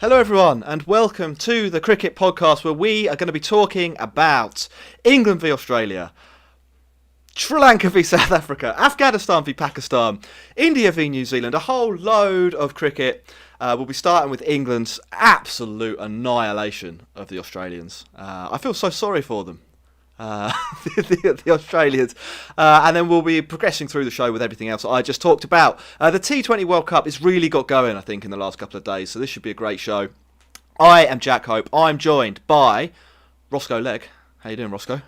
Hello everyone and welcome to the Cricket Podcast where we are going to be talking about England v Australia, Sri Lanka v South Africa, Afghanistan v Pakistan, India v New Zealand, a whole load of cricket. We'll be starting with England's absolute annihilation of the Australians. I feel so sorry for them. The Australians, and then we'll be progressing through the show with everything else I just talked about. The T20 World Cup has really got going, I think, in the last couple of days, so this should be a great show. I am Jack Hope. I'm joined by Roscoe Legg. How you doing, Roscoe?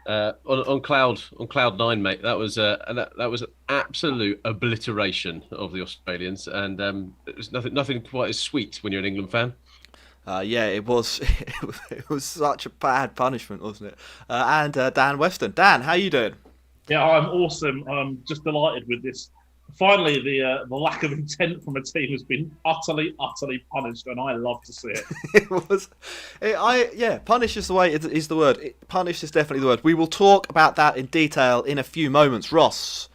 On cloud nine, mate. That was an absolute obliteration of the Australians, and it was nothing quite as sweet when you're an England fan. Yeah, it was. It was such a bad punishment, wasn't it? And Dan Weston. Dan, how you doing? Yeah, I'm awesome. I'm just delighted with this. Finally, the lack of intent from a team has been utterly punished, and I love to see it. It was. Punish is the way. Is the word. Punish is definitely the word. We will talk about that in detail in a few moments, Ross.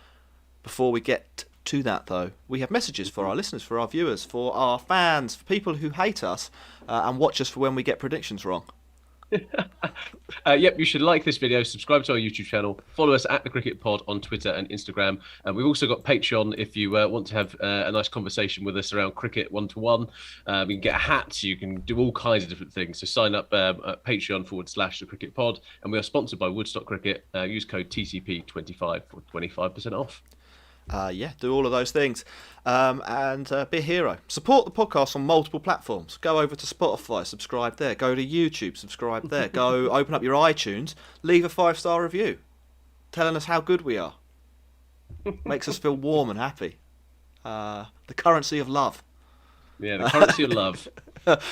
Before we get to that, though, we have messages for our listeners, for our viewers, for our fans, for people who hate us and watch us for when we get predictions wrong. Yep, you should like this video, subscribe to our YouTube channel, follow us at The Cricket Pod on Twitter and Instagram. And we've also got Patreon if you want to have a nice conversation with us around cricket one-to-one. You can get a hat, you can do all kinds of different things. So sign up at Patreon/The Cricket Pod. And we are sponsored by Woodstock Cricket. Use code TCP25 for 25% off. Do all of those things and be a hero. Support the podcast on multiple platforms. Go over to Spotify, subscribe there. Go to YouTube, subscribe there. Go open up your iTunes, leave a 5-star review telling us how good we are. Makes us feel warm and happy. The currency of love. Yeah, the currency of love.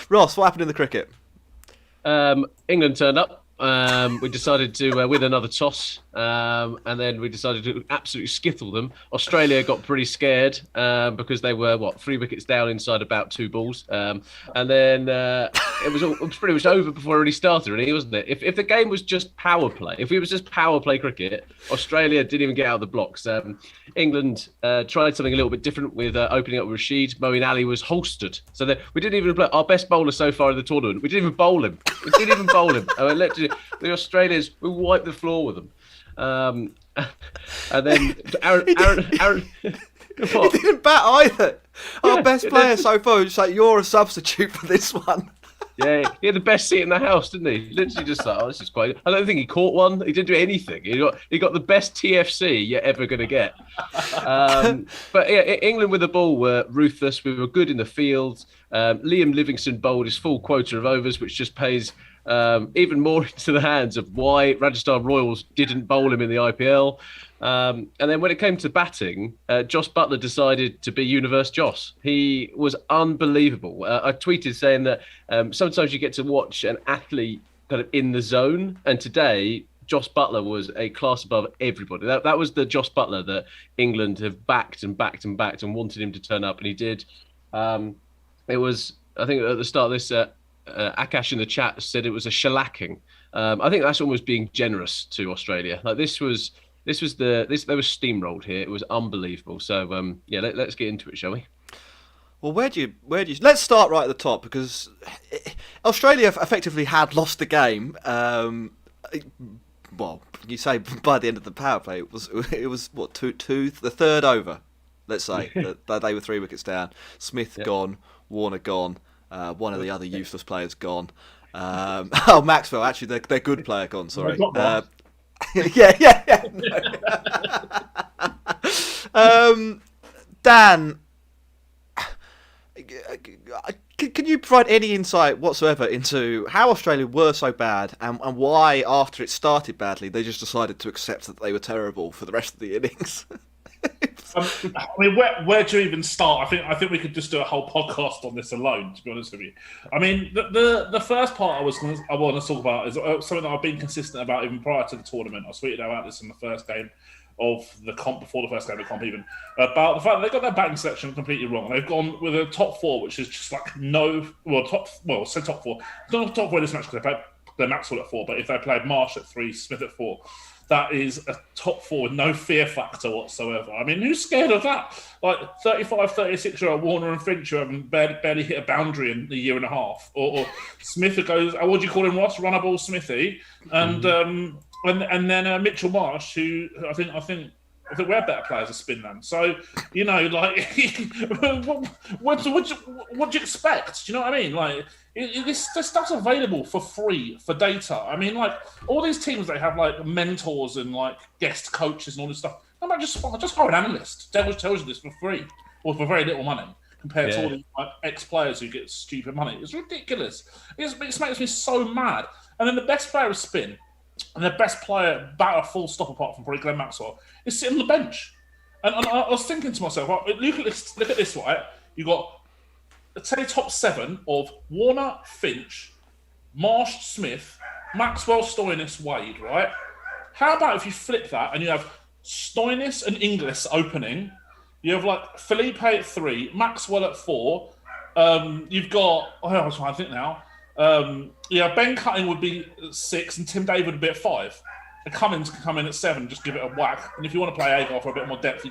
Ross, what happened in the cricket? England turned up. We decided to win another toss, and then we decided to absolutely skittle them. Australia got pretty scared because they were 3 wickets down inside about 2 balls, and then it was pretty much over before it really started, really, wasn't it? If the game was just power play, if it was just power play cricket, Australia didn't even get out of the blocks. England tried something a little bit different with opening up with Rashid. Moeen Ali was holstered, so we didn't even play our best bowler so far in the tournament. We didn't even bowl him. The Australians, we wiped the floor with them. And then Aaron He didn't bat either. Our best player so far was like, you're a substitute for this one. Yeah, he had the best seat in the house, didn't he? Literally just like, this is quite... I don't think he caught one. He didn't do anything. He got the best TFC you're ever going to get. But yeah, England with the ball were ruthless. We were good in the field. Liam Livingstone bowled his full quota of overs, which just pays even more into the hands of why Rajasthan Royals didn't bowl him in the IPL. And then when it came to batting, Jos Buttler decided to be Universe Jos. He was unbelievable. I tweeted saying that sometimes you get to watch an athlete kind of in the zone. And today, Jos Buttler was a class above everybody. That was the Jos Buttler that England have backed and wanted him to turn up. And he did. It was, I think at the start of this, Akash in the chat said it was a shellacking. I think that's almost being generous to Australia. Like they were steamrolled here. It was unbelievable. So let's get into it, shall we? Well, where do you? Let's start right at the top because Australia effectively had lost the game. Well, you say by the end of the power play, it was what the third over. Let's say that they were 3 wickets down. Smith gone, Warner gone. One of the other useless players gone. Maxwell, actually, their good player gone. Sorry. Yeah. Dan, can you provide any insight whatsoever into how Australia were so bad and why, after it started badly, they just decided to accept that they were terrible for the rest of the innings? I mean, where do you even start? I think we could just do a whole podcast on this alone, to be honest with you. I mean, the first part I want to talk about is something that I've been consistent about even prior to the tournament. I tweeted about this in the first game of the comp, before the first game of the comp even, about the fact that they got their batting selection completely wrong. They've gone with a top 4, which is just like top 4. It's not a top 4 in this match because they played Glenn Maxwell at 4, but if they played Marsh at 3, Smith at 4, that is a top 4 with no fear factor whatsoever. I mean, who's scared of that? Like 35, 36-year-old Warner and Finch who haven't barely hit a boundary in a year and a half. Or Smith who goes, what do you call him, Ross? Runnable Smithy. And then Mitchell Marsh, who I think we're better players at spin than. So, you know, like, what do you expect? Do you know what I mean? Like, this stuff's available for free for data. I mean, like, all these teams, they have, like, mentors and, like, guest coaches and all this stuff. How about just hire an analyst? Tells you this for free or for very little money compared to all these like, ex-players who get stupid money. It's ridiculous. It makes me so mad. And then the best player of spin and the best player, batter full stop apart from probably Glenn Maxwell, is sitting on the bench. And I was thinking to myself, right, look at this, right? You got, let's say, top 7 of Warner, Finch, Marsh, Smith, Maxwell, Stoinis, Wade, right? How about if you flip that and you have Stoinis and Inglis opening, you have like Felipe at 3, Maxwell at 4, you've got, I was trying to think now, Ben Cutting would be at 6 and Tim David would be at 5. And Cummins can come in at 7 and just give it a whack. And if you want to play Agar for a bit more depth,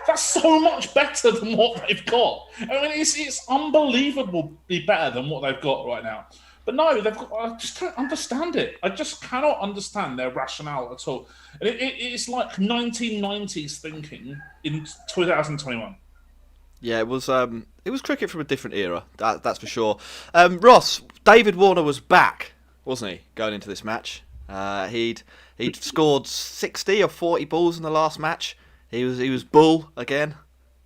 that's so much better than what they've got. I mean, it's unbelievably better than what they've got right now. But no, I just don't understand it. I just cannot understand their rationale at all. And it's like 1990s thinking in 2021. Yeah, it was cricket from a different era, that's for sure. Ross, David Warner was back, wasn't he, going into this match? He'd scored 60 or 40 balls in the last match. He was bull again.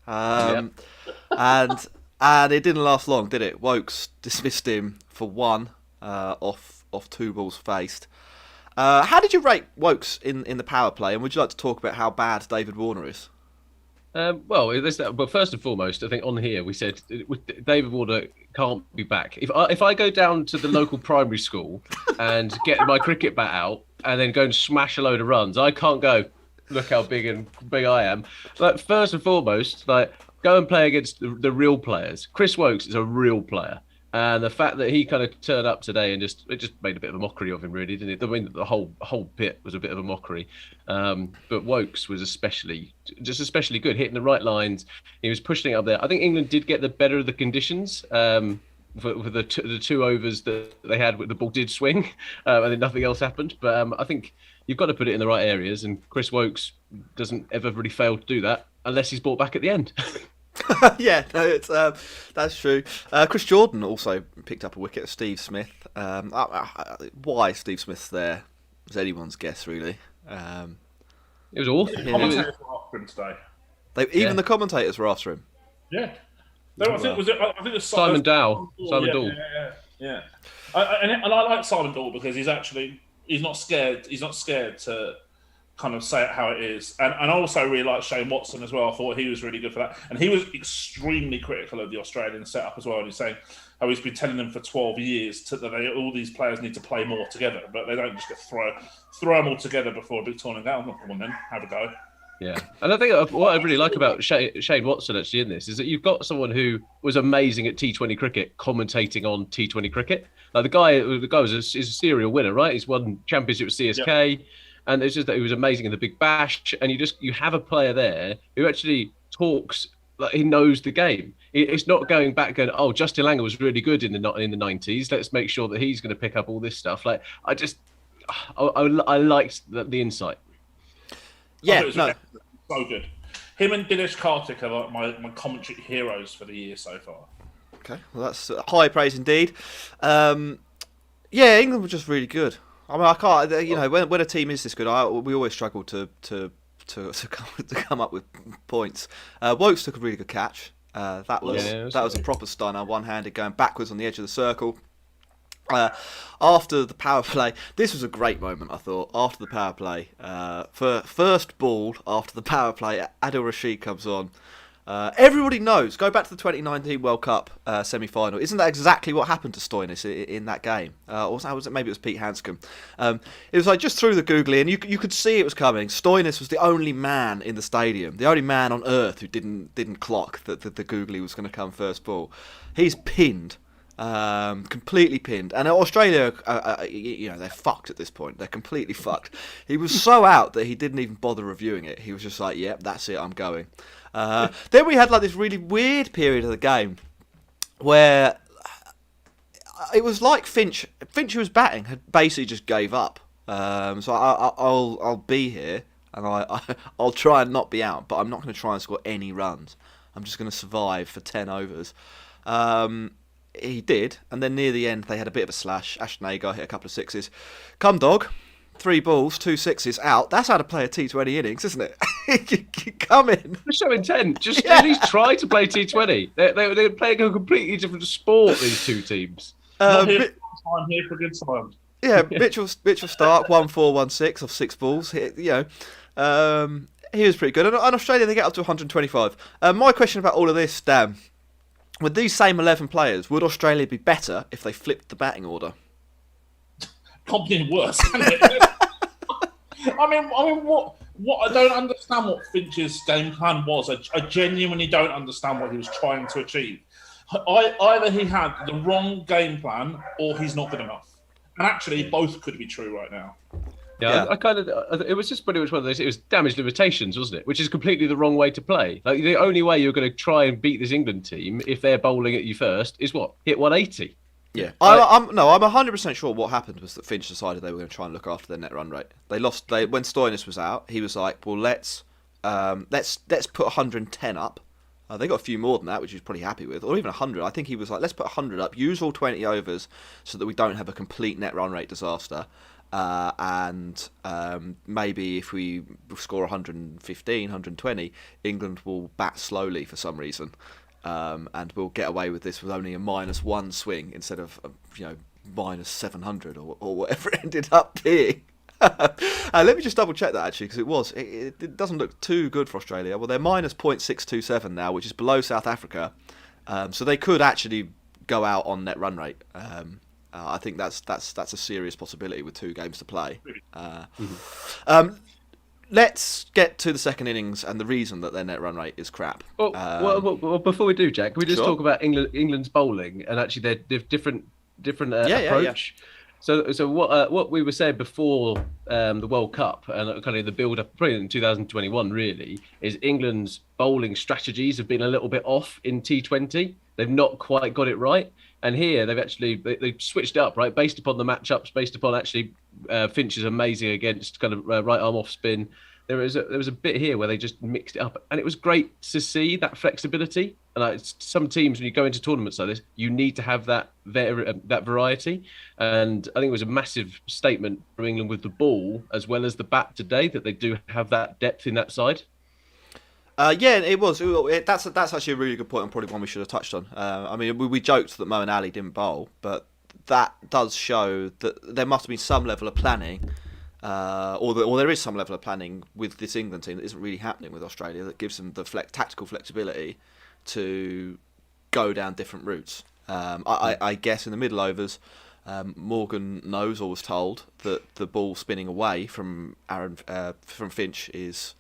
And it didn't last long, did it? Wokes dismissed him for 1 off 2 balls faced. How did you rate Wokes in the power play, and would you like to talk about how bad David Warner is? But first and foremost, I think on here we said David Warner can't be back. If I go down to the local primary school and get my cricket bat out and then go and smash a load of runs, I can't go, look how big I am. Like, first and foremost, like, go and play against the real players. Chris Wokes is a real player. And the fact that he kind of turned up today and just made a bit of a mockery of him, really, didn't it? I mean, the whole pit was a bit of a mockery. But Wokes was especially good, hitting the right lines. He was pushing it up there. I think England did get the better of the conditions for the 2 overs that they had. The ball did swing, and then nothing else happened. But I think you've got to put it in the right areas, and Chris Wokes doesn't ever really fail to do that unless he's brought back at the end. Yeah, no, it's that's true. Chris Jordan also picked up a wicket. Steve Smith. Why Steve Smith's there was anyone's guess, really. It was awful. The commentators were after him today. Even the commentators were after him. Yeah. I think it was Simon Dow. Simon Dow. Yeah. And I like Simon Dow because he's not scared. He's not scared to kind of say it how it is. And I also really like Shane Watson as well. I thought he was really good for that. And he was extremely critical of the Australian setup as well. And he's saying how he's been telling them for 12 years that all these players need to play more together, but they don't just get throw them all together before a big tournament. Oh, come on then, have a go. Yeah, and I think what I really like about Shane Watson actually in this is that you've got someone who was amazing at T20 cricket commentating on T20 cricket. Like the guy is a serial winner, right? He's won championship with CSK. Yep. And it's just that he was amazing in the Big Bash, and you have a player there who actually talks like he knows the game. It's not going back going, oh, Justin Langer was really good in the 90s. Let's make sure that he's going to pick up all this stuff. Like I liked the insight. Yeah, no, so good. Him and Dinesh Karthik are like my commentary heroes for the year so far. Okay, well that's high praise indeed. Yeah, England were just really good. I mean, I can't. You know, when a team is this good, we always struggle to come up with points. Wokes took a really good catch. That was a proper stunner, one-handed, going backwards on the edge of the circle. After the power play, this was a great moment. I thought after the power play, for first ball after the power play, Adil Rashid comes on. Everybody knows. Go back to the 2019 World Cup semi-final. Isn't that exactly what happened to Stoinis in that game? Or was it? Maybe it was Pete Hanscom. It was like just through the googly, and you could see it was coming. Stoinis was the only man in the stadium, the only man on earth who didn't clock that the googly was going to come first ball. He's pinned Completely pinned. And Australia, they're fucked at this point. They're completely fucked. He was so out that he didn't even bother reviewing it. He was just like, yep, that's it, I'm going. Then we had like this really weird period of the game where it was like Finch, who was batting, had basically just gave up. So I'll be here and I'll try and not be out, but I'm not going to try and score any runs. I'm just going to survive for 10 overs. He did, and then near the end they had a bit of a slash. Ashton Agar hit a couple of sixes. Come dog, 3 balls, 2 sixes out. That's how to play a T20 innings, isn't it? You come in. They're so intent. Just at least try to play T20. They're playing a completely different sport, these two teams. I'm here for a good time. Yeah, Mitchell Starc, 1-4-1-6 off 6 balls. He was pretty good. And Australia, they get up to 125. My question about all of this, Dan, with these same 11 players, would Australia be better if they flipped the batting order? Can't be any worse, can it? I mean, what? I don't understand what Finch's game plan was. I genuinely don't understand what he was trying to achieve. Either he had the wrong game plan, or he's not good enough. And actually, both could be true right now. Yeah. It was just pretty much one of those. It was damage limitations, wasn't it? Which is completely the wrong way to play. Like the only way you're going to try and beat this England team if they're bowling at you first is what? Hit 180. Yeah, I'm 100% sure what happened was that Finch decided they were going to try and look after their net run rate. They lost. When Stoinis was out, he was like, "Well, let's put 110 up." They got a few more than that, which he was pretty happy with, or even 100. I think he was like, "Let's put 100 up, use all 20 overs, so that we don't have a complete net run rate disaster." And maybe if we score 115, 120, England will bat slowly for some reason. And we'll get away with this with only a -1 swing instead of minus 700 or whatever it ended up being. Let me just double check that actually, because it doesn't look too good for Australia. Well, they're minus .627 now, which is below South Africa, so they could actually go out on net run rate. I think that's a serious possibility with 2 games to play. Let's get to the second innings and the reason that their net run rate is crap. Well, before we do, Jack, can we just talk about England's bowling and actually their different approach? Yeah. So what we were saying before the World Cup and kind of the build-up, probably in 2021 really, is England's bowling strategies have been a little bit off in T20. They've not quite got it right. And here they've actually they switched it up, right, based upon the matchups, based upon actually Finch is amazing against kind of right arm off spin. There was a bit here where they just mixed it up, and it was great to see that flexibility. And some teams, when you go into tournaments like this, you need to have that variety. And I think it was a massive statement from England with the ball as well as the bat today that they do have that depth in that side. Yeah, it was. That's actually a really good point, and probably one we should have touched on. I mean, we joked that Mo and Ali didn't bowl, but that does show that there must have been some level of planning, or there is some level of planning with this England team that isn't really happening with Australia, that gives them the tactical flexibility to go down different routes. I guess in the middle overs, Morgan knows or was told that the ball spinning away from Finch is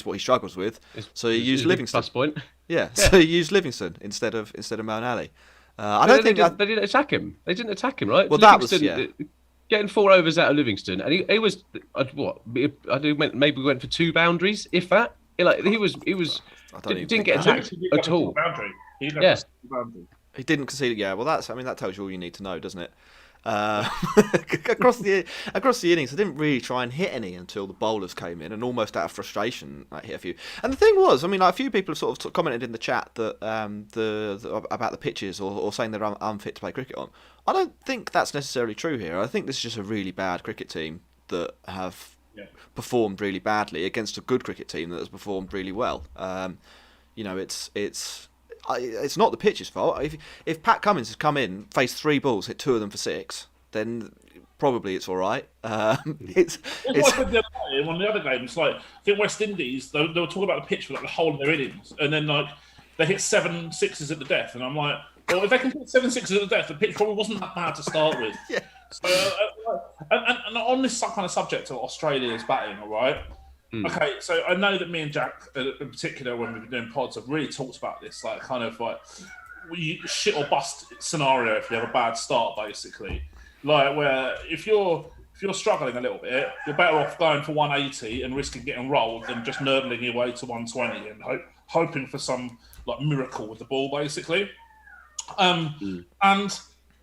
what he struggles with. So he used Livingston. Plus point. Yeah. So he used Livingston instead of Mo and Ali. They didn't attack him. They didn't attack him, right? Well, that was getting 4 overs out of Livingston, and he was what? I do maybe we went for 2 boundaries, if that. He didn't get attacked at all. He didn't concede it. Yeah. Well, that tells you all you need to know, doesn't it? Across the innings, I didn't really try and hit any until the bowlers came in, and almost out of frustration, I hit a few. And the thing was, I mean, a few people have sort of commented in the chat that about the pitches or saying they're unfit to play cricket on. I don't think that's necessarily true here. I think this is just a really bad cricket team that have performed really badly against a good cricket team that has performed really well. It's not the pitch's fault. If Pat Cummins has come in, faced 3 balls, hit 2 of them for 6, then probably it's all right. It's like in one of the other games. Like I think West Indies, they were talking about the pitch for like the whole of their innings, and then like they hit 7 sixes at the death, and I'm like, well, if they can hit 7 sixes at the death, the pitch probably wasn't that bad to start with. Yeah. So, and on this kind of subject of Australia's batting, all right. Okay, so I know that me and Jack, in particular, when we've been doing pods, have really talked about this, like kind of like shit or bust scenario if you have a bad start, basically. Like where if you're struggling a little bit, you're better off going for 180 and risking getting rolled than just nurdling your way to 120 and hoping for some like miracle with the ball, basically. And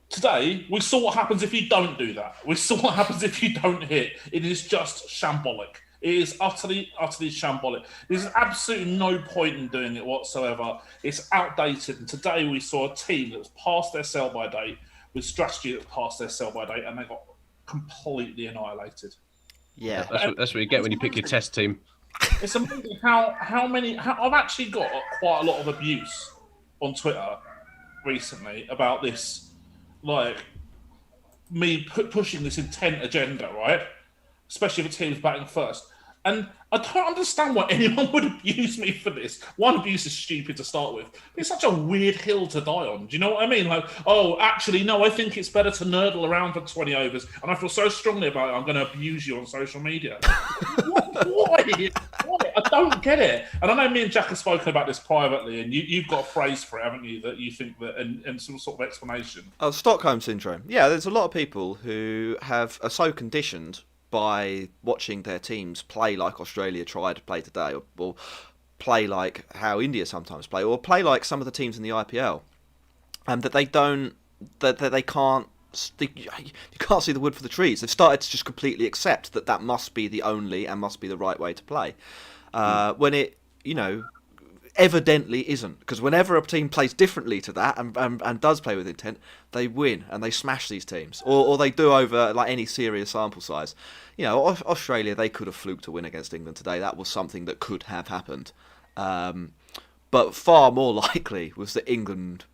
today we saw what happens if you don't do that. We saw what happens if you don't hit. It is just shambolic. It is utterly shambolic. There's absolutely no point in doing it whatsoever. It's outdated. And today we saw a team that was past their sell-by date with strategy that was past their sell-by date, and they got completely annihilated. Yeah, that's what you get when you pick your test team. It's amazing how I've actually got quite a lot of abuse on Twitter recently about this, like me pushing this intent agenda, right? Especially if a team's batting first. And I don't understand why anyone would abuse me for this. One, abuse is stupid to start with. It's such a weird hill to die on. Do you know what I mean? Like, oh, actually, no, I think it's better to nerdle around for 20 overs. And I feel so strongly about it, I'm going to abuse you on social media. Why? I don't get it. And I know me and Jack have spoken about this privately, and you've got a phrase for it, haven't you, that you think that, and some sort of explanation. Oh, Stockholm syndrome. Yeah, there's a lot of people who are so conditioned by watching their teams play like Australia tried to play today, or play like how India sometimes play, or play like some of the teams in the IPL, and that they don't, that they can't, you can't see the wood for the trees. They've started to just completely accept that must be the only and must be the right way to play, when it, evidently isn't. Because whenever a team plays differently to that and does play with intent, they win and they smash these teams, or they do over like any serious sample size. Australia, they could have fluked a win against England today. That was something that could have happened, but far more likely was that England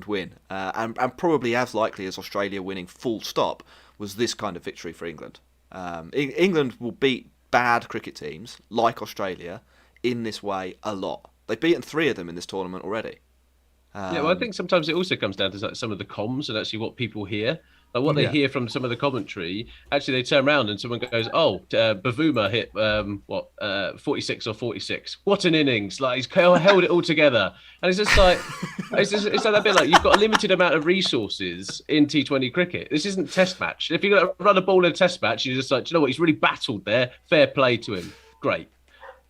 win, and probably as likely as Australia winning full stop was this kind of victory for England. England will beat bad cricket teams like Australia in this way a lot. They've beaten 3 of them in this tournament already. I think sometimes it also comes down to like some of the comms and actually what people hear. Like what they hear from some of the commentary, actually they turn around and someone goes, Bavuma hit 46 or 46. What an innings! Like he's held it all together, and it's just like it's like that bit like you've got a limited amount of resources in T20 cricket. This isn't Test match. If you're going to run a ball in a Test match, you're just like, you know what? He's really battled there. Fair play to him. Great.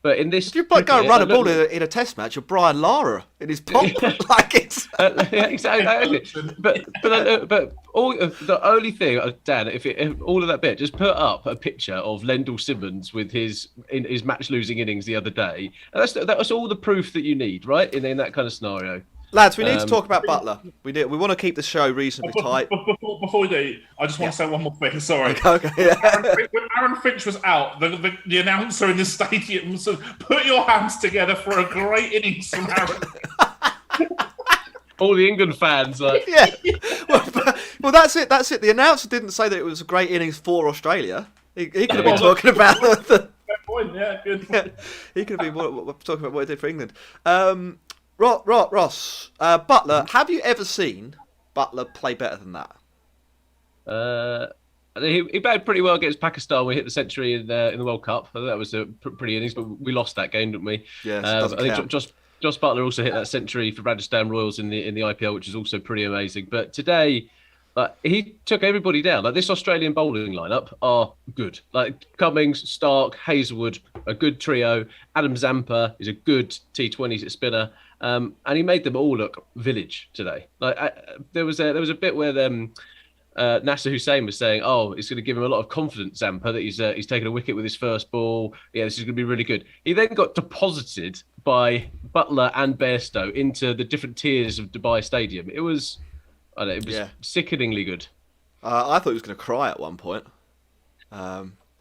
But in this, if you go and run a ball in a Test match, you're Brian Lara in his pop. Like it's exactly. But all the only thing, Dan, if all of that bit, just put up a picture of Lendl Simmons with his match losing innings the other day, and that's all the proof that you need, right? In that kind of scenario. Lads, we need to talk about Buttler. We want to keep the show reasonably tight. Before we do, I just want to say one more thing. Sorry. Okay. Yeah. When Aaron Finch was out, the announcer in the stadium said, "Put your hands together for a great innings from Aaron." All the England fans, like, yeah. Well, that's it. That's it. The announcer didn't say that it was a great innings for Australia. He could have been talking about the. Good point. Yeah, good point. Yeah. He could have been talking about what he did for England. Ross, Buttler, have you ever seen Buttler play better than that? He batted pretty well against Pakistan. We hit the century in the World Cup. I think that was a pretty innings, but we lost that game, didn't we? Yes, I think Jos Buttler also hit that century for Rajasthan Royals in the IPL, which is also pretty amazing. But today, he took everybody down. Like this Australian bowling lineup are good. Like Cummings, Starc, Hazelwood, a good trio. Adam Zampa is a good T20 spinner. And he made them all look village today. Like there was a bit where Nasser Hussain was saying, it's going to give him a lot of confidence, Zampa, that he's taken a wicket with his first ball. Yeah, this is going to be really good. He then got deposited by Buttler and Bairstow into the different tiers of Dubai Stadium. It was sickeningly good. I thought he was going to cry at one point.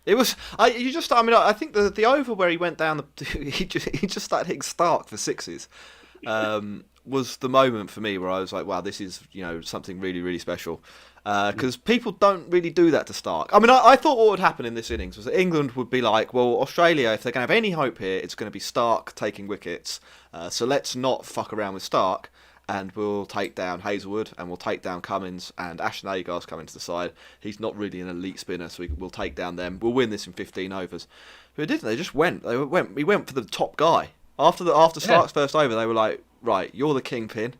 It was. I think the over where he went down, he just started hitting Starc for sixes. Was the moment for me where I was like, wow, this is something really, really special. Because people don't really do that to Starc. I mean, I thought what would happen in this innings was that England would be like, well, Australia, if they're going to have any hope here, it's going to be Starc taking wickets. So let's not fuck around with Starc, and we'll take down Hazelwood, and we'll take down Cummins, and Ashton Agar's coming to the side. He's not really an elite spinner, so we'll take down them. We'll win this in 15 overs. But it didn't. They just went. We went for the top guy. After Starc's first over, they were like, right, you're the kingpin.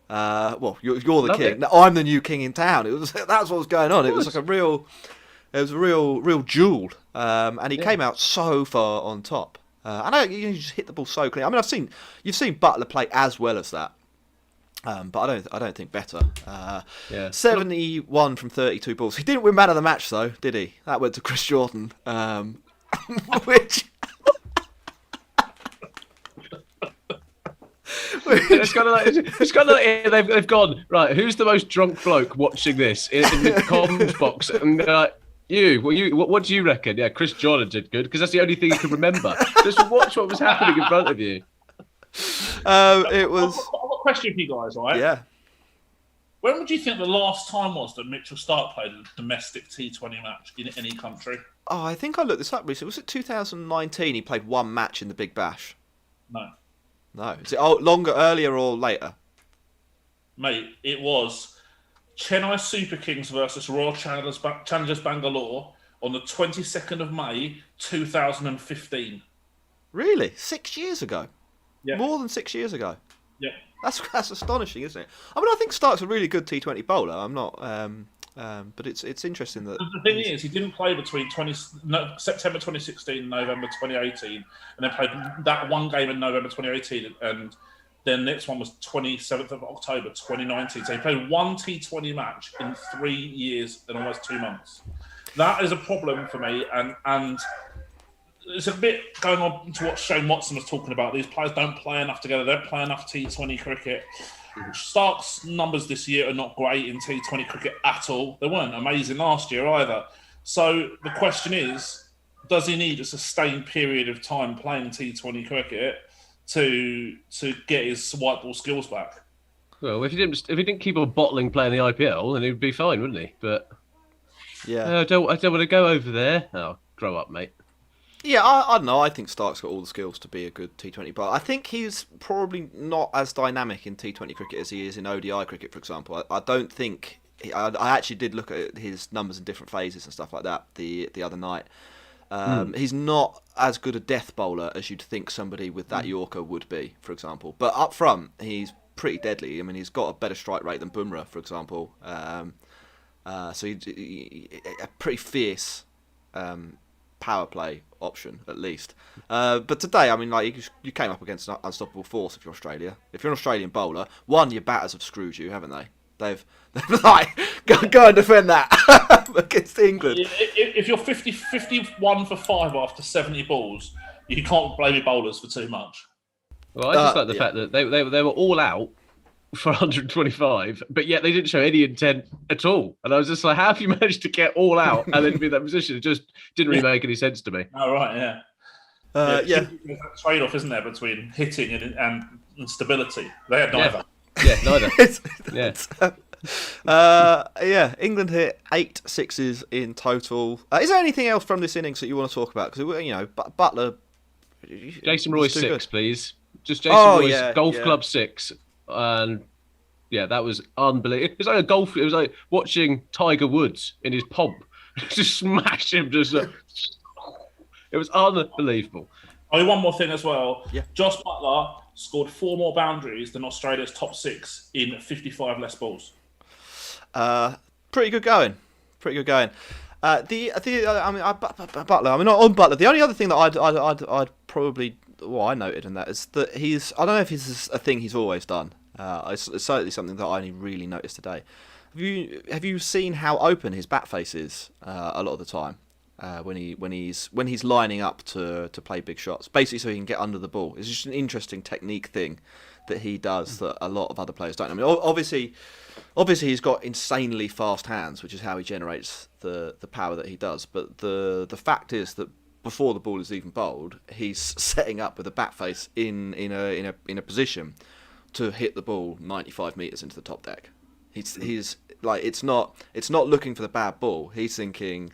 Well, you're the Love king. it. No, I'm the new king in town. That's what was going on. It was like a real duel. And he came out so far on top. I know you just hit the ball so clean. I mean, you've seen Buttler play as well as that. But I don't think better. 71 from 32 balls. He didn't win man of the match though, did he? That went to Chris Jordan. Which It's kind of like they've gone right. Who's the most drunk bloke watching this in the comms box? And they're like, what do you reckon? Yeah, Chris Jordan did good because that's the only thing you can remember. Just watch what was happening in front of you. It was. I've got a question for you guys, right? Yeah. When would you think the last time was that Mitchell Starc played a domestic T20 match in any country? Oh, I think I looked this up recently. Was it 2019? He played one match in the Big Bash. No. No. Is it longer, earlier, or later? Mate, it was Chennai Super Kings versus Royal Challengers Bangalore on the 22nd of May, 2015. Really? 6 years ago? Yeah. More than 6 years ago? Yeah. That's astonishing, isn't it? I mean, I think Stark's a really good T20 bowler. I'm not, but it's interesting that the thing is, he didn't play between September 2016 and November 2018, and then played that one game in November 2018, and then the next one was 27th of October 2019. So he played one T20 match in 3 years and almost 2 months. That is a problem for me, and it's a bit going on to what Shane Watson was talking about. These players don't play enough together. They don't play enough T20 cricket. Stark's numbers this year are not great in T20 cricket at all. They weren't amazing last year either. So the question is, does he need a sustained period of time playing T20 cricket to get his white ball skills back? Well, if he didn't keep on bottling playing the IPL, then he'd be fine, wouldn't he? But yeah, I don't want to go over there. Oh, grow up, mate. Yeah, I don't know. I think Stark's got all the skills to be a good T20 bowler. I think he's probably not as dynamic in T20 cricket as he is in ODI cricket, for example. I don't think... I actually did look at his numbers in different phases and stuff like that the other night. He's not as good a death bowler as you'd think somebody with that Yorker would be, for example. But up front, he's pretty deadly. I mean, he's got a better strike rate than Bumrah, for example. So he's a pretty fierce... power play option at least, but today, I mean, like you came up against an unstoppable force. If you're Australia, if you're an Australian bowler, your batters have screwed you, haven't they? They've like go and defend that against England. If you're 51 for 5 after 70 balls, you can't blame your bowlers for too much. Well, I just like the fact that they were all out for 125, but yet they didn't show any intent at all. And I was just like, how have you managed to get all out and then be in that position? It just didn't really make any sense to me. Oh, right, yeah. There's that trade-off, isn't there, between hitting and stability? They had neither. Yeah, neither. England hit 8 sixes in total. Is there anything else from this innings that you want to talk about? Because, Buttler... Jason Roy's 6, good. Please. Just Jason Roy's golf club 6. And yeah, that was unbelievable. It was like it was like watching Tiger Woods in his pomp. Just smash him. It was unbelievable. Oh, one more thing as well. Yeah. Jos Buttler scored 4 more boundaries than Australia's top 6 in 55 less balls. Pretty good going. Buttler. I mean, not on Buttler. The only other thing that I'd probably I noted in that is that I don't know if it's a thing he's always done. It's certainly something that I only really noticed today. Have you seen how open his bat face is a lot of the time when he's lining up to play big shots, basically so he can get under the ball? It's just an interesting technique thing that he does that a lot of other players don't. I mean, obviously he's got insanely fast hands, which is how he generates the power that he does. But the fact is that before the ball is even bowled, he's setting up with a bat face in a position to hit the ball 95 metres into the top deck. He's like it's not looking for the bad ball. He's thinking,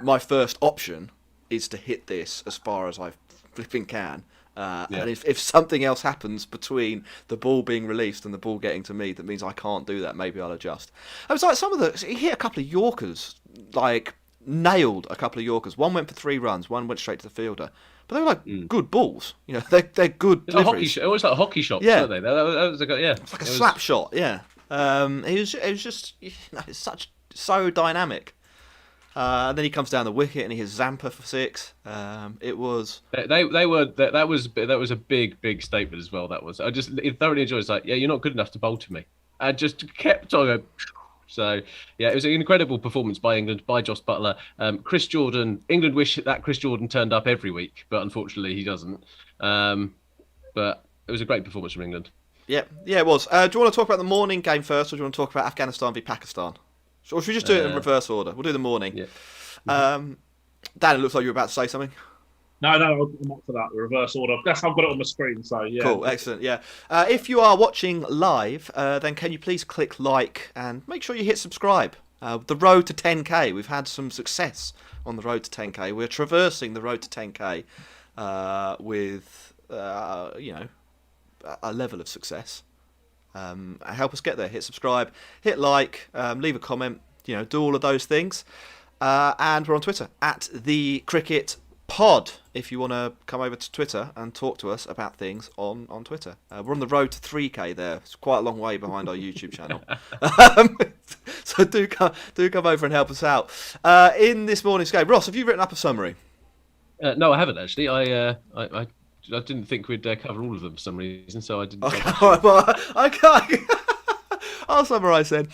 my first option is to hit this as far as I flipping can. And if something else happens between the ball being released and the ball getting to me, that means I can't do that. Maybe I'll adjust. It was like he hit a couple of Yorkers, like nailed a couple of Yorkers. One went for 3 runs, one went straight to the fielder. But they were like good balls. You know, they're good deliveries. It was like hockey shots, Yeah. weren't they? That was It's like a slap shot, yeah. It was just, you know, it's so dynamic. And then he comes down the wicket and he hits Zampa for 6. It was that was a big statement as well. That was I just thoroughly enjoyed. It's like, yeah, you're not good enough to bowl to me, and just kept on going. So yeah, it was an incredible performance by England, by Jos Buttler. Chris Jordan. England wish that Chris Jordan turned up every week, but unfortunately he doesn't. But it was a great performance from England. Yeah, it was. Do you want to talk about the morning game first, or do you want to talk about Afghanistan v Pakistan? Or should we just do it in reverse order? We'll do the morning. Yeah. Dan, it looks like you were about to say something. No, I'm up for that. The reverse order. That's how I've got it on the screen. So yeah. Cool, excellent. Yeah. If you are watching live, then can you please click like and make sure you hit subscribe. The road to 10k. We've had some success on the road to 10k. We're traversing the road to 10k with you know, a level of success. Help us get there. Hit subscribe, hit like, leave a comment. You know, do all of those things. And we're on Twitter at the Cricket Pod. If you want to come over to Twitter and talk to us about things on Twitter, we're on the road to 3k there. It's quite a long way behind our YouTube channel. So do come over and help us out in this morning's game. Ross, have you written up a summary? No, I haven't actually. I didn't think we'd cover all of them for some reason, so I didn't. Okay, well, okay. I'll summarise then.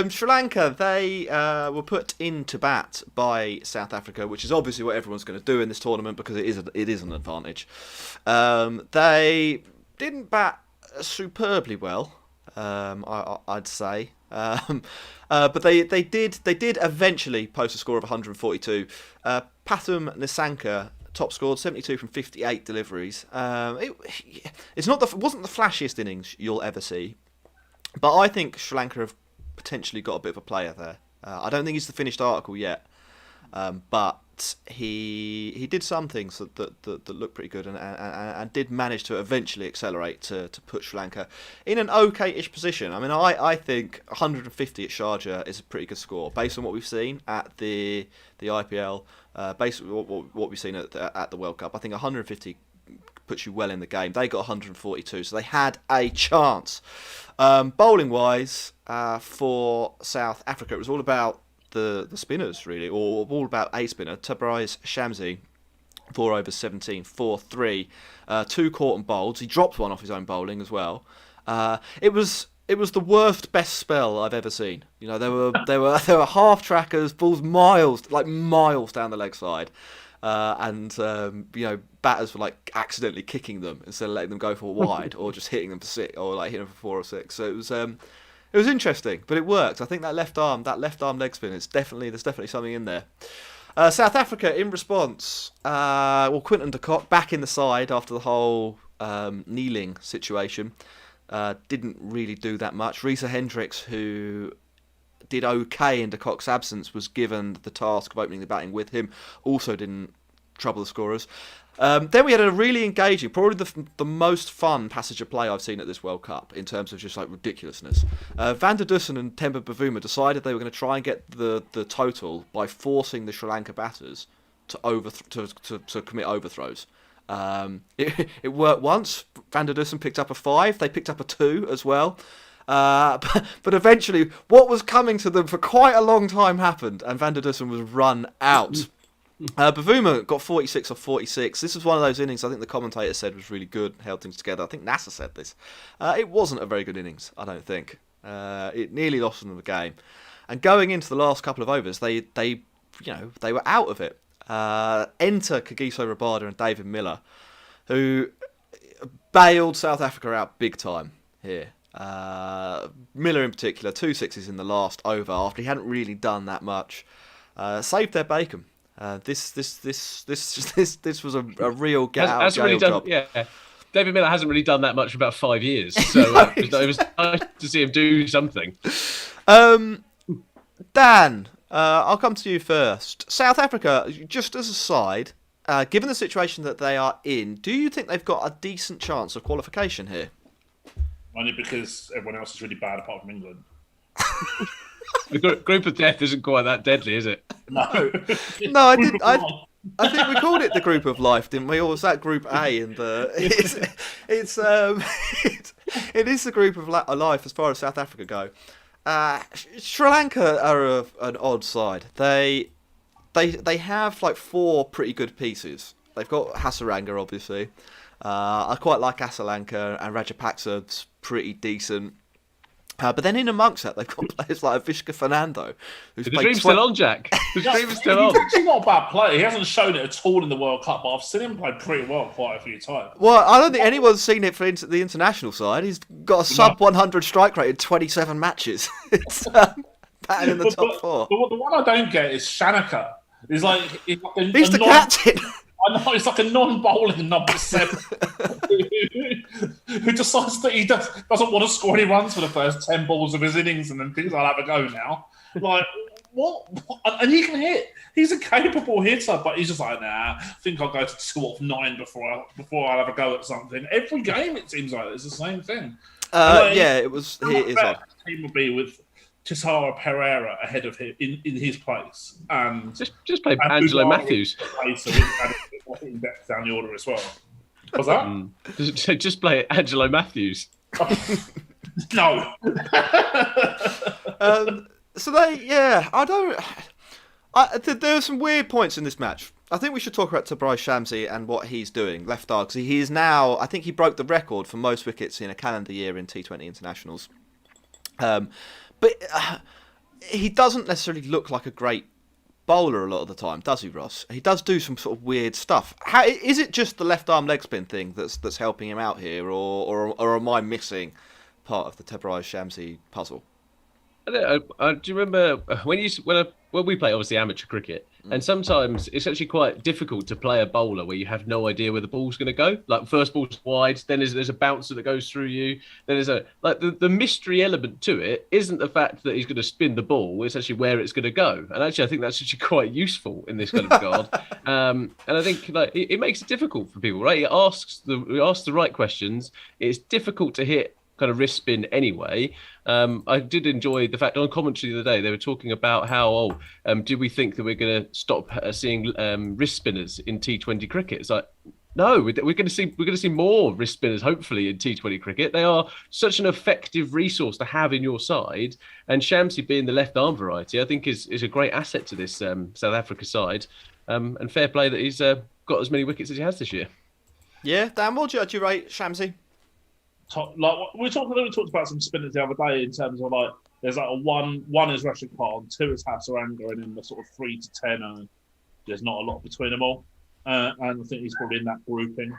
Sri Lanka, they were put into bat by South Africa, which is obviously what everyone's going to do in this tournament because it is an advantage. They didn't bat superbly well, I'd say, but they did eventually post a score of 142. Pathum Nissanka top scored 72 from 58 deliveries. It wasn't the flashiest innings you'll ever see. But I think Sri Lanka have potentially got a bit of a player there. I don't think he's the finished article yet, but he did some things that looked pretty good and did manage to eventually accelerate to put Sri Lanka in an okay-ish position. I mean, I think 150 at Sharjah is a pretty good score based on what we've seen at the IPL, based on what we've seen at the World Cup. I think 150 puts you well in the game. They got 142, so they had a chance. Bowling wise, for South Africa, it was all about the spinners really, or all about a spinner, Tabriz Shamsi, 4 overs 17, 4-3, 2 caught and bowled. He dropped one off his own bowling as well. It was the worst best spell I've ever seen. You know, there were half trackers, balls miles down the leg side. And you know, batters were like accidentally kicking them instead of letting them go for wide, or just hitting them for 6, or like hitting them for 4 or 6. So it was interesting, but it worked. I think that left arm leg spin, there's definitely something in there. South Africa in response, Quinton de Kock back in the side after the whole kneeling situation, didn't really do that much. Risa Hendricks, who did okay in de Kock's absence, was given the task of opening the batting with him. Also didn't trouble the scorers. Then we had a really engaging, probably the most fun passage of play I've seen at this World Cup in terms of just like ridiculousness. Van der Dussen and Temba Bavuma decided they were going to try and get the total by forcing the Sri Lanka batters to commit overthrows. It worked once. Van der Dussen picked up a 5. They picked up a 2 as well. But eventually, what was coming to them for quite a long time happened, and Van der Dussen was run out. Bavuma got 46 off 46. This was one of those innings I think the commentator said was really good, held things together. I think NASA said this. It wasn't a very good innings, I don't think. It nearly lost them the game. And going into the last couple of overs, they were out of it. Enter Kagiso Rabada and David Miller, who bailed South Africa out big time here. Miller in particular, 2 sixes in the last over after he hadn't really done that much. Saved their bacon. This was a real get out of jail job. Yeah, David Miller hasn't really done that much for about 5 years, so it was nice to see him do something. Dan, I'll come to you first. South Africa, just as a side, given the situation that they are in, do you think they've got a decent chance of qualification here? Only because everyone else is really bad apart from England. The group of death isn't quite that deadly, is it? No, No, I did. I think we called it the group of life, didn't we? Or was that group A? And it's it is the group of life as far as South Africa go. Sri Lanka are an odd side. They have like 4 pretty good pieces. They've got Hasaranga, obviously. I quite like Asalanka, and Rajapaksa's pretty decent. But then in amongst that, they've got players like Avishka Fernando, who's The played dream's still on, Jack. The dream is still He's on. actually not a bad player. He hasn't shown it at all in the World Cup, but I've seen him play pretty well quite a few times. Well, I don't think anyone's seen it for the international side. He's got a sub 100 strike rate in 27 matches. It's batting in the top 4. The one I don't get is Shanaka. He's He's the captain. I know, it's like a non-bowling number 7 who decides that he doesn't want to score any runs for the first 10 balls of his innings and then thinks I'll have a go now. Like, what? And he can hit. He's a capable hitter, but he's just like, nah, I think I'll go to 2 off 9 before I'll have a go at something. Every game, it seems like it's the same thing. Yeah, it was. It is odd. The team will be with Chisara Pereira ahead of him in his place, and just play Angelo Matthews. Hitting depth down the order as well. What's that? Just play Angelo Matthews. No. So there are some weird points in this match. I think we should talk about Tabraiz Shamsi and what he's doing, left arm, because he is now. I think he broke the record for most wickets in a calendar year in T20 internationals. But he doesn't necessarily look like a great bowler a lot of the time, does he, Ross? He does do some sort of weird stuff. How is it just the left arm leg spin thing that's helping him out here, or am I missing part of the Tabraiz Shamsi puzzle? I don't know. Do you remember when we play obviously amateur cricket, and sometimes it's actually quite difficult to play a bowler where you have no idea where the ball's going to go. Like first ball's wide, then there's a bouncer that goes through you. Then there's the mystery element to it isn't the fact that he's going to spin the ball; it's actually where it's going to go. And actually, I think that's actually quite useful in this kind of regard. And I think it makes it difficult for people, right? He asks the right questions. It's difficult to hit kind of wrist spin anyway. I did enjoy the fact on commentary the other day they were talking about how do we think that we're going to stop seeing wrist spinners in T20 cricket? It's like, no, we're going to see more wrist spinners hopefully in T20 cricket. They are such an effective resource to have in your side, and Shamsi being the left arm variety I think is a great asset to this South Africa side, and fair play that he's got as many wickets as he has this year. Yeah, Dan, what do you rate Shamsi? We talked about some spinners the other day in terms of there's a one is Rashid, 2 is Hasaranga, and then the sort of 3 to 10. There's not a lot between them all, and I think he's probably in that grouping.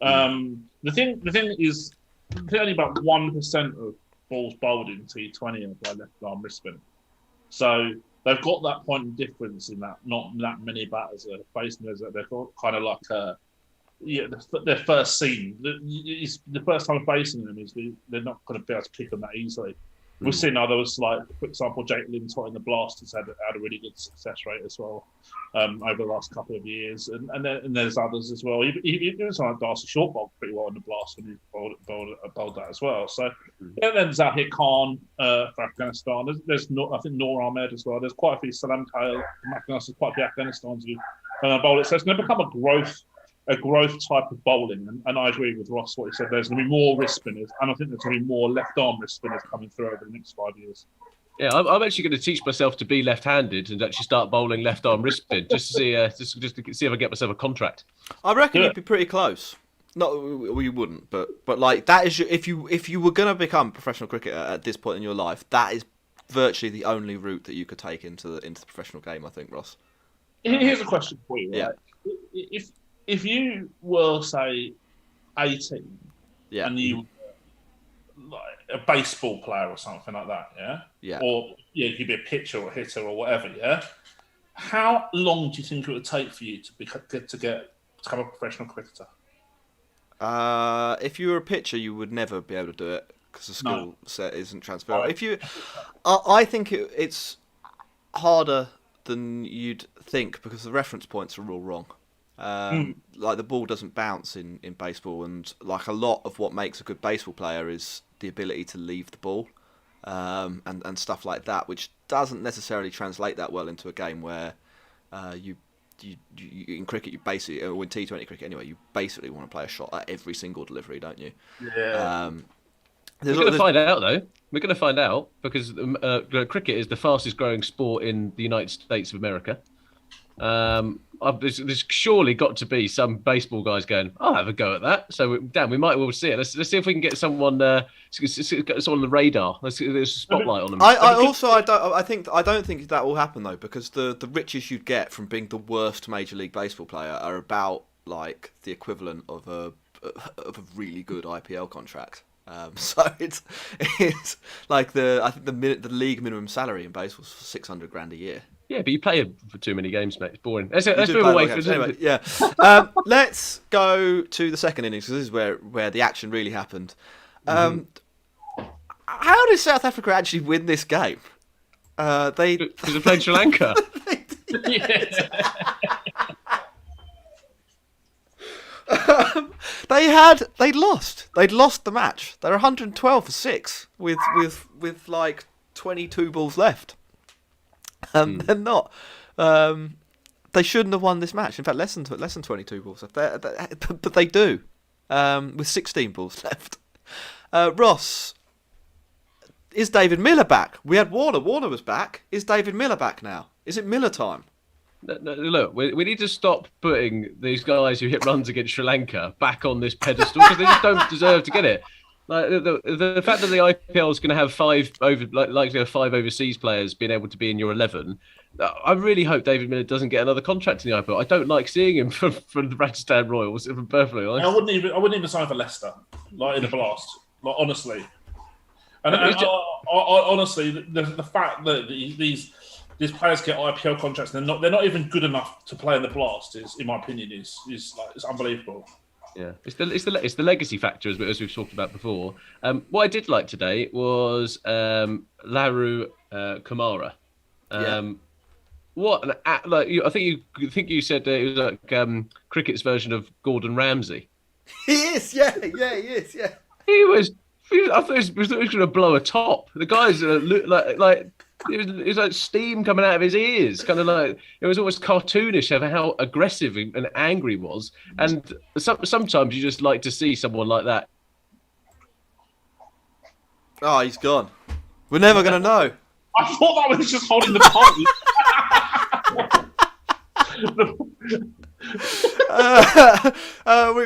The thing is, only about 1% of balls bowled in T20 are by left arm wrist spin. So they've got that point of difference in that not that many batters are facing us. They've got kind of like their first scene. The first time facing them is they're not going to be able to pick them that easily. We've seen others, for example, Jake Lintott in the Blast has had a really good success rate as well over the last couple of years, and there's others as well. Even someone like Darcy Short bowled pretty well in the Blast when he bowled that as well. So then there's Zahir Khan for Afghanistan. There's I think Noor Ahmed as well. There's quite a few Salam Kale from Afghanistan. Quite a few Afghanistans who bowl it. So it's going to become a growth type of bowling, and I agree with Ross what he said. There's going to be more wrist spinners, and I think there's going to be more left arm wrist spinners coming through over the next 5 years. Yeah, I'm actually going to teach myself to be left-handed and actually start bowling left arm wrist spin just to see if I get myself a contract. I reckon you'd be pretty close. Not you wouldn't, but like that is if you were going to become a professional cricketer at this point in your life, that is virtually the only route that you could take into the professional game. I think, Ross. Here's a question for you. Right? Yeah. If you were, say, 18, and you were a baseball player or something like that, or you could be a pitcher or hitter or whatever, how long do you think it would take for you to become a professional cricketer? If you were a pitcher, you would never be able to do it because the skill set isn't transferable. I think it's harder than you'd think because the reference points are all wrong. Like the ball doesn't bounce in baseball, and like a lot of what makes a good baseball player is the ability to leave the ball. and stuff like that, which doesn't necessarily translate that well into a game where you in cricket, you basically, or in T20 cricket anyway, you basically want to play a shot at every single delivery, don't you? Yeah. We're going to find out, though. We're going to find out because cricket is the fastest growing sport in the United States of America. There's surely got to be some baseball guys going, I'll have a go at that. So, Dan, we might well see it. Let's see if we can get someone get someone on the radar. There's a spotlight on them. I don't think that will happen, though, because the riches you'd get from being the worst Major League Baseball player are about like the equivalent of a really good IPL contract. So it's like I think the league minimum salary in baseball is $600,000 a year. Yeah, but you play for too many games, mate. It's boring. Let's move away from anyway. Yeah, let's go to the second innings because this is where the action really happened. How did South Africa actually win this game? Because they played Sri Lanka. They'd lost the match. They're 112 for 6 with like 22 balls left. They're not. They shouldn't have won this match. In fact, less than 22 balls left. But they do, with 16 balls left. Ross, is David Miller back? We had Warner. Warner was back. Is David Miller back now? Is it Miller time? No, look, we need to stop putting these guys who hit runs against Sri Lanka back on this pedestal because they just don't deserve to get it. Like the fact that the IPL is going to have likely have 5 overseas players being able to be in your 11. I really hope David Miller doesn't get another contract in the IPL. I don't like seeing him from the Rajasthan Royals. If I'm perfectly honest, I wouldn't even sign for Leicester, like in a blast, like honestly. And honestly, the fact that these players get IPL contracts, they're not even good enough to play in the blast. In my opinion, is like it's unbelievable. Yeah, it's the legacy factor as we've talked about before. What I did like today was Laru Kamara. What I think you said it was like cricket's version of Gordon Ramsay. He is, yeah, he is, yeah. I thought he was going to blow a top. The guy's like. It was like steam coming out of his ears, kind of like it was almost cartoonish of how aggressive and angry he was. And sometimes you just like to see someone like that. Oh, he's gone. We're never going to know. I thought that was just holding the pole.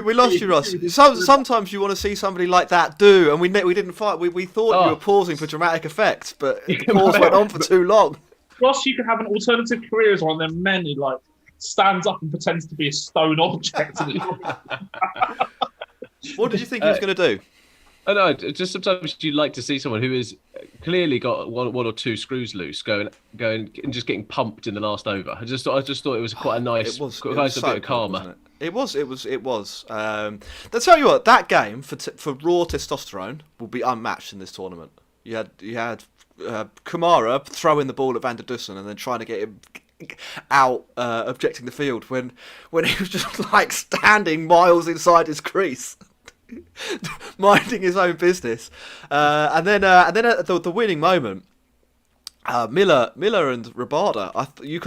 We lost you, Ross. Sometimes you want to see somebody like that do, and we didn't fight. We thought you were pausing for dramatic effect, but the pause went on for too long. Ross, you could have an alternative career as one of them men who like stands up and pretends to be a stone object. What did you think he was going to do? I know. Just sometimes you like to see someone who has clearly got one or two screws loose, going and just getting pumped in the last over. I just thought it was quite a nice, bit of karma. It was. I'll tell you what, that game for raw testosterone will be unmatched in this tournament. You had Kamara throwing the ball at Van der Dussen and then trying to get him out, objecting the field when he was just like standing miles inside his crease. Minding his own business, and then at the winning moment, Miller and Rabada. You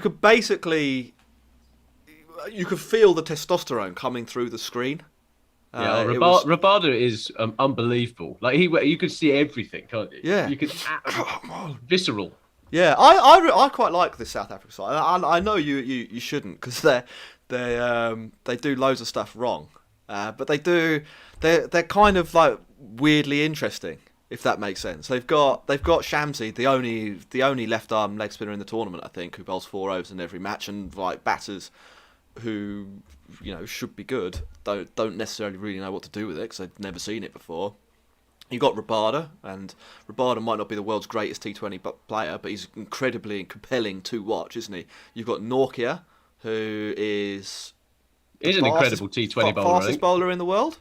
could basically feel the testosterone coming through the screen. Yeah, Rabada is unbelievable. Like you could see everything, can't you? Yeah, you could visceral. Yeah, I quite like this South Africa side. I know you shouldn't because they do loads of stuff wrong. But they're kind of like weirdly interesting, if that makes sense. They've got Shamsi, the only left arm leg spinner in the tournament, I think, who bowls 4 overs in every match, and like batters who should be good don't necessarily really know what to do with it because they've never seen it before. You've got Rabada, and Rabada might not be the world's greatest T20 player, but he's incredibly compelling to watch, isn't he? You've got Nortje, who is an incredible T20 bowler. Fastest bowler in the world.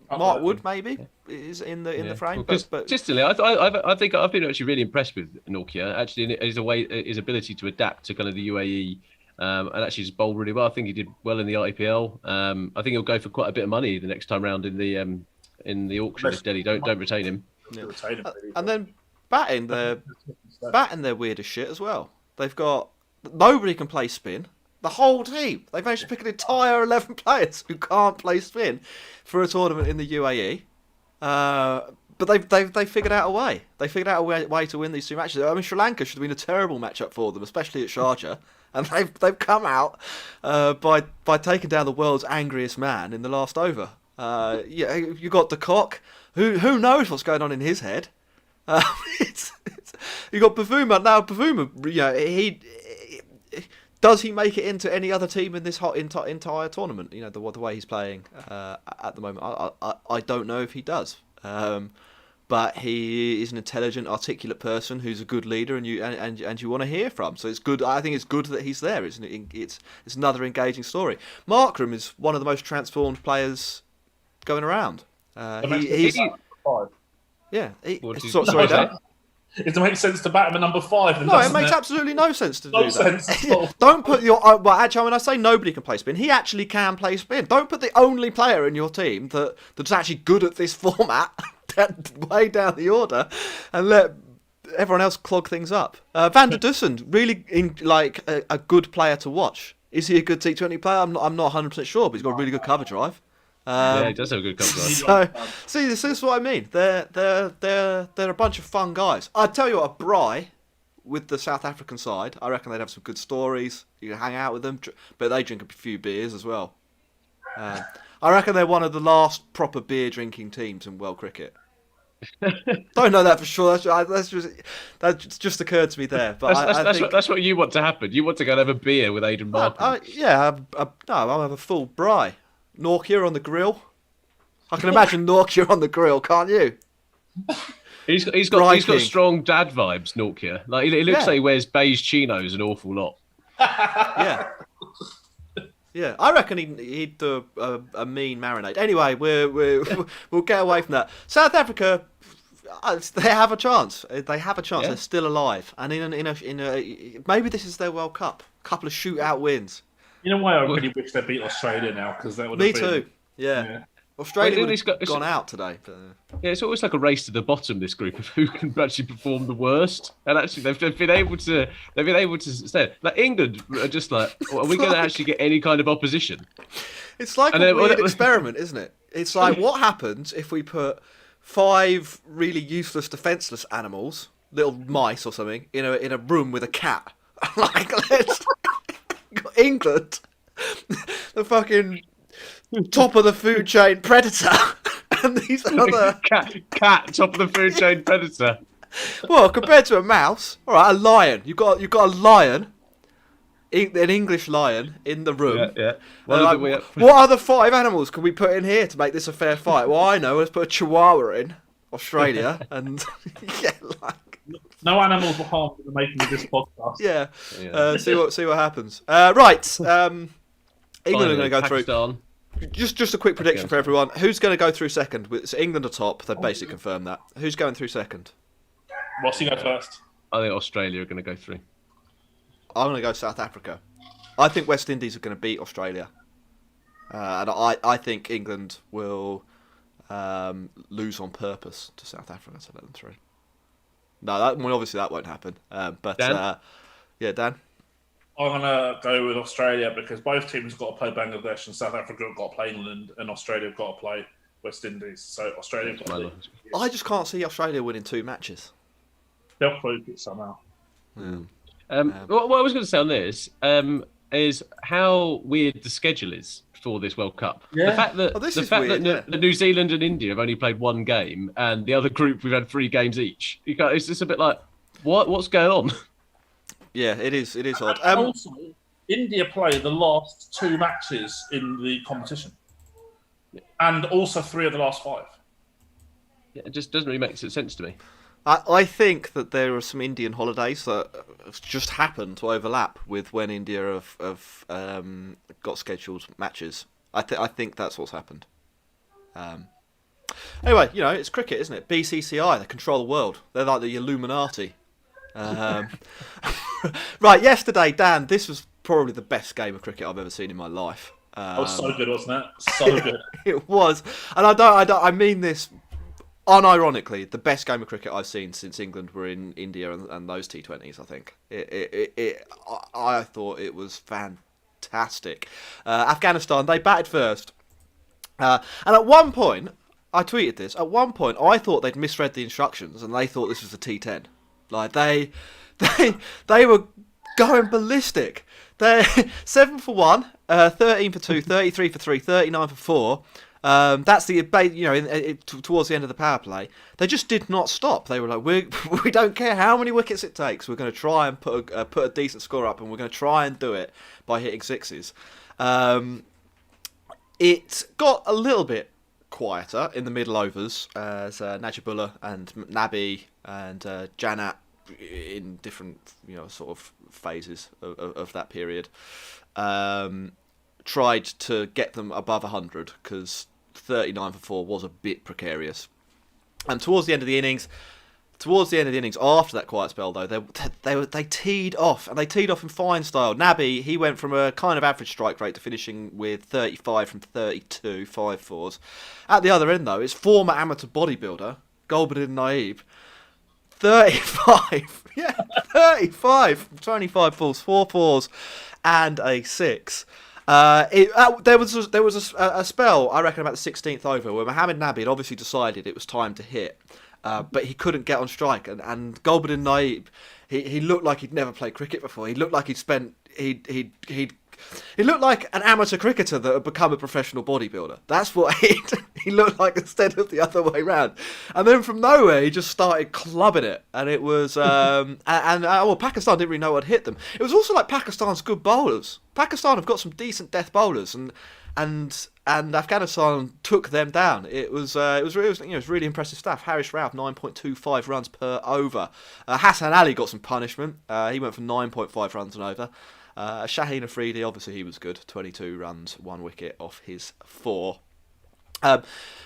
Mark Wood maybe is in the frame. But consistently, I think I've been actually really impressed with Nortje. Actually, his ability to adapt to kind of the UAE and actually just bowl really well. I think he did well in the IPL. I think he'll go for quite a bit of money the next time round in the auction if Delhi don't retain him. to retain him. Really. And then batting, they're weird as shit as well. They've got nobody can play spin. The whole team. They've managed to pick an entire 11 players who can't play spin for a tournament in the UAE. But they figured out a way. They figured out a way to win these two matches. I mean, Sri Lanka should have been a terrible matchup for them, especially at Sharjah. And they've come out by taking down the world's angriest man in the last over. Yeah, you got the cock. Who knows what's going on in his head? You got Bavuma now. Bavuma, he does he make it into any other team in this entire tournament? You know the way he's playing at the moment. I don't know if he does. But he is an intelligent, articulate person who's a good leader, and you want to hear from. So it's good. I think it's good that he's there. It's another engaging story. Markram is one of the most transformed players going around. He's five. Yeah. Sorry, Dan. It makes sense to bat him at number 5. No, it makes absolutely no sense to do that. Sense at all. Don't put your... Well, actually, when I say nobody can play spin, he actually can play spin. Don't put the only player in your team that's actually good at this format way down the order and let everyone else clog things up. Van der Dussen, really a good player to watch. Is he a good T20 player? I'm not 100% sure, but he's got a really good cover drive. Yeah, he does have a good cover drive. So, see, this is what I mean. They're a bunch of fun guys. I tell you what, Bry with the South African side, I reckon they'd have some good stories. You can hang out with them, but they drink a few beers as well. I reckon they're one of the last proper beer drinking teams in world cricket. Don't know that for sure. That's just occurred to me there. But that's what you want to happen. You want to go and have a beer with Aidan Markham. I'll have a full Bry. Norkia on the grill. I can imagine Norkia on the grill, can't you? He's got strong dad vibes, Norkia. Like he looks like he wears beige chinos an awful lot. Yeah. Yeah, I reckon he'd do a mean marinade. Anyway, we'll get away from that. South Africa, they have a chance. They have a chance. Yeah. They're still alive, and in a maybe this is their World Cup. A couple of shootout wins. You know why I really wish they beat Australia now, because that would. Me too. Yeah. Australia would have gone out today. But... Yeah, it's always like a race to the bottom. This group of who can actually perform the worst, and actually they've been able to stay. Like England are just like, are we going to actually get any kind of opposition? It's like a weird experiment, isn't it? It's like, what happens if we put 5 really useless, defenceless animals, little mice or something, in a room with a cat? Like, let's England, the fucking top of the food chain predator, and these other cat top of the food chain predator. Well, compared to a mouse, all right, a lion. You got a lion, an English lion in the room. Yeah. What other 5 animals can we put in here to make this a fair fight? Well, I know. Let's put a chihuahua in Australia, and no animals were harmed in the making of this podcast. Yeah. See what happens. Right. England are going to go Pakistan. through. Just a quick prediction for everyone. Who's going to go through second? So England are top. They've basically confirmed that. Who's going through second? Ross, you go first. I think Australia are going to go through. I'm going to go South Africa. I think West Indies are going to beat Australia. And I think England will lose on purpose to South Africa to let them through. No, obviously that won't happen. But Dan? Dan? I'm going to go with Australia because both teams have got to play Bangladesh and South Africa have got to play England and Australia have got to play West Indies. So Australia have got to play. I just can't see Australia winning 2 matches. They'll prove it somehow. Yeah. What I was going to say on this is how weird the schedule is for this World Cup. Yeah. The fact that New Zealand and India have only played 1 game and the other group we've had 3 games each. It's just a bit like, what's going on? Yeah, it is odd. Also, India play the last 2 matches in the competition. And also 3 of the last 5. Yeah, it just doesn't really make sense to me. I think that there are some Indian holidays that have just happened to overlap with when India have got scheduled matches. I think that's what's happened. Anyway, it's cricket, isn't it? BCCI, they control the world. They're like the Illuminati. Right, yesterday, Dan, this was probably the best game of cricket I've ever seen in my life. That was so good, wasn't it? So good. It was, and I mean this unironically, the best game of cricket I've seen since England were in India and those T20s. I think I thought it was fantastic. Afghanistan, they batted first, and at one point, I tweeted this. At one point, I thought they'd misread the instructions and they thought this was a T10. Like they were going ballistic. They're 7 for 1, 13 for 2, 33 for 3, 39 for 4. That's the towards the end of the power play. They just did not stop. They were like, we don't care how many wickets it takes. We're going to try and put a decent score up, and we're going to try and do it by hitting sixes. It got a little bit quieter in the middle overs as Najibullah and Nabi and Janat in different sort of phases of that period tried to get them above 100 because 39 for 4 was a bit precarious. And towards the end of the innings, after that quiet spell though, they teed off, and they teed off in fine style. Nabi, he went from a kind of average strike rate to finishing with 35 from 32, 5-4s. At the other end though, it's former amateur bodybuilder Gulbuddin Naib, 35, 35, 25 balls, 4-4s, and a 6. There was a spell, I reckon, about the 16th over where Mohammad Nabi had obviously decided it was time to hit, but he couldn't get on strike, and Gulbuddin Naib, he looked like he'd never played cricket before. He looked like he looked like an amateur cricketer that had become a professional bodybuilder. That's what he looked like instead of the other way round. And then from nowhere, he just started clubbing it. And it was... Pakistan didn't really know what hit them. It was also like Pakistan's good bowlers. Pakistan have got some decent death bowlers, and Afghanistan took them down. It was really impressive stuff. Harish Rauf, 9.25 runs per over. Hassan Ali got some punishment. He went for 9.5 runs an over. Shaheen Afridi, obviously he was good, 22 runs, 1 wicket off his 4.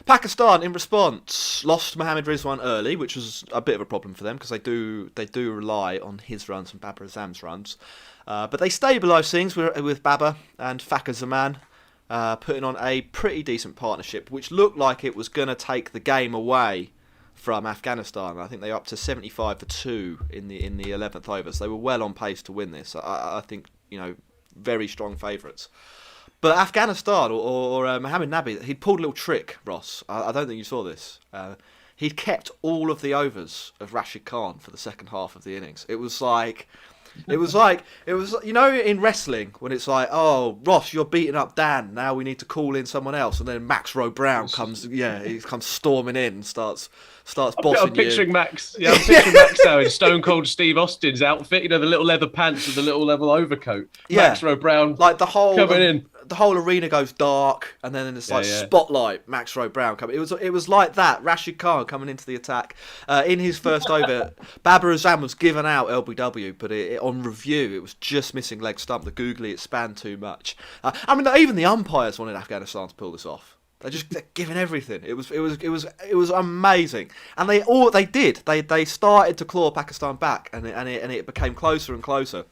Pakistan, in response, lost Mohammad Rizwan early, which was a bit of a problem for them because they do rely on his runs and Babar Azam's runs. But they stabilised things with Babar and Fakhar Zaman putting on a pretty decent partnership, which looked like it was going to take the game away from Afghanistan. I think they were up to 75 for 2 in the 11th over, so they were well on pace to win this. I think very strong favourites. But Afghanistan or Mohammad Nabi, he'd pulled a little trick, Ross. I don't think you saw this. He'd kept all of the overs of Rashid Khan for the second half of the innings. It was in wrestling when it's like, oh, Ross, you're beating up Dan. Now we need to call in someone else, and then Max Rowe Brown comes storming in and starts bossing I'm picturing you. Max. Yeah, I'm picturing Max now in Stone Cold Steve Austin's outfit. The little leather pants with the little leather overcoat. Yeah. Max Rowe Brown, like the whole coming in. The whole arena goes dark, and then it's like spotlight. Max Rowe Brown coming. It was like that. Rashid Khan coming into the attack in his first over. Babar Azam was given out LBW, but on review it was just missing leg stump. The googly, it spanned too much. Even the umpires wanted Afghanistan to pull this off. They're giving everything. It was amazing, and they did. They started to claw Pakistan back, and it became closer and closer.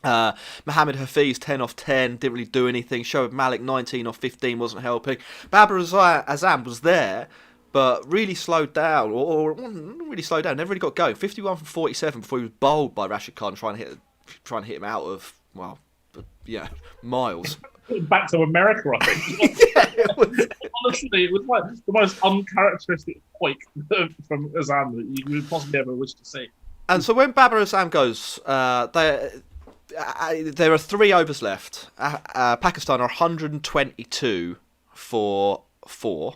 Mohammed Hafiz 10 off 10 didn't really do anything. Shoaib Malik 19 off 15 wasn't helping. Babar Azam was there, but really slowed down, or really slowed down. Never really got going. 51 from 47 before he was bowled by Rashid Khan trying to hit him out of miles. Back to America, I think. Honestly, it was like the most uncharacteristic quake from Azam that you would possibly ever wish to see. And so when Babar Azam goes, there are 3 overs left. Pakistan are 122 for 4.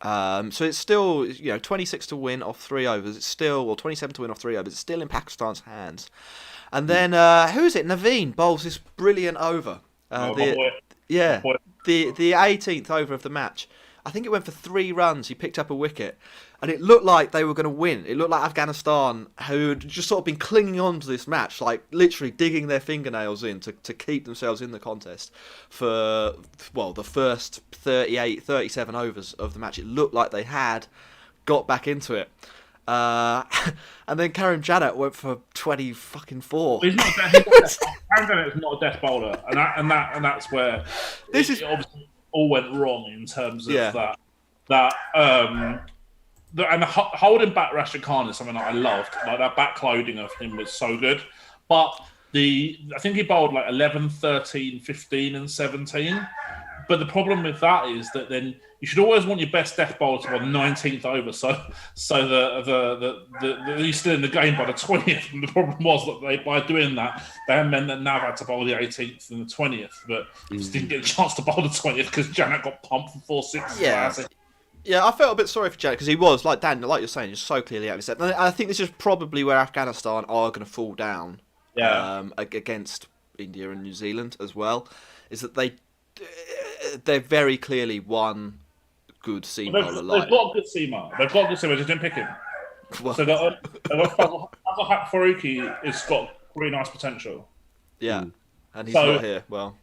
So it's still 26 to win off 3 overs. It's still, or 27 to win off 3 overs. It's still in Pakistan's hands. And then who is it? Naveen bowls this brilliant over. The 18th over of the match. I think it went for 3 runs. He picked up a wicket, and it looked like they were going to win. It looked like Afghanistan, who had just sort of been clinging on to this match, like literally digging their fingernails in to keep themselves in the contest for, the first 38, 37 overs of the match. It looked like they had got back into it. And then Karim Janat went for 20 fucking 4. He's not Karim Janat is not a death bowler, and that's where it obviously all went wrong in terms of that holding back Rashid Khan is something that I loved. Like that backloading of him was so good. But I think he bowled like 11, 13, 15 and 17. But the problem with that is that then you should always want your best death bowler to bowl the 19th over, so he's still in the game by the 20th. And the problem was that by doing that, they meant that Nav had to bowl the 18th and the 20th, but just didn't get a chance to bowl the 20th because Janet got pumped for 4 6. Yeah, I felt a bit sorry for Janet because he was, like Dan, like you're saying, he's so clearly out of his depth. And I think this is probably where Afghanistan are going to fall down against India and New Zealand as well, is that they're very clearly one good seam bowler. They've got a good seamer. They've got a good seamer. Just didn't pick him. Well, so they've got Faruqi has got really nice potential. Yeah, and he's not here. Well,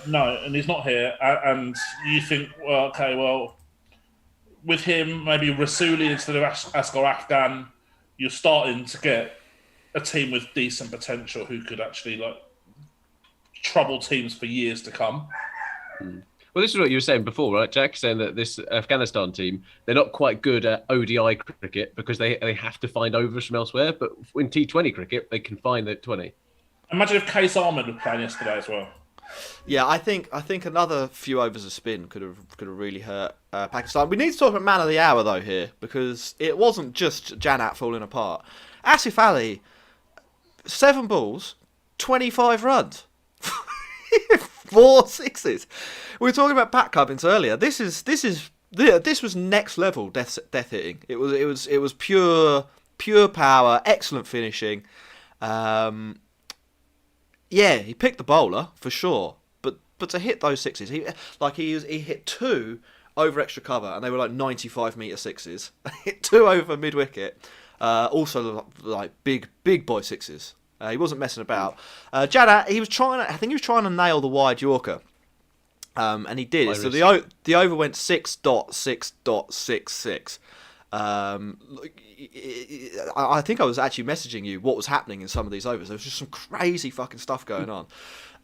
no, and he's not here. And you think, with him, maybe Rasuli instead of Asghar Afghan, you're starting to get a team with decent potential who could actually trouble teams for years to come. Well, this is what you were saying before, right, Jack? Saying that this Afghanistan team, they're not quite good at ODI cricket because they have to find overs from elsewhere. But in T20 cricket, they can find the 20. Imagine if Case Ahmed was playing yesterday as well. Yeah, I think another few overs of spin could have really hurt Pakistan. We need to talk about man of the hour though here, because it wasn't just Janat falling apart. Asif Ali, 7 balls, 25 runs. 4 sixes. We were talking about Pat Cummins earlier. This was next level death hitting. It was pure power, excellent finishing. He picked the bowler for sure, but to hit those sixes, he hit 2 over extra cover, and they were like 95-metre sixes. Hit 2 over mid wicket, also like big boy sixes. He wasn't messing about. Jada, I think he was trying to nail the wide Yorker, and he did. So the over went 6.6.66. I think I was actually messaging you what was happening in some of these overs. There was just some crazy fucking stuff going on.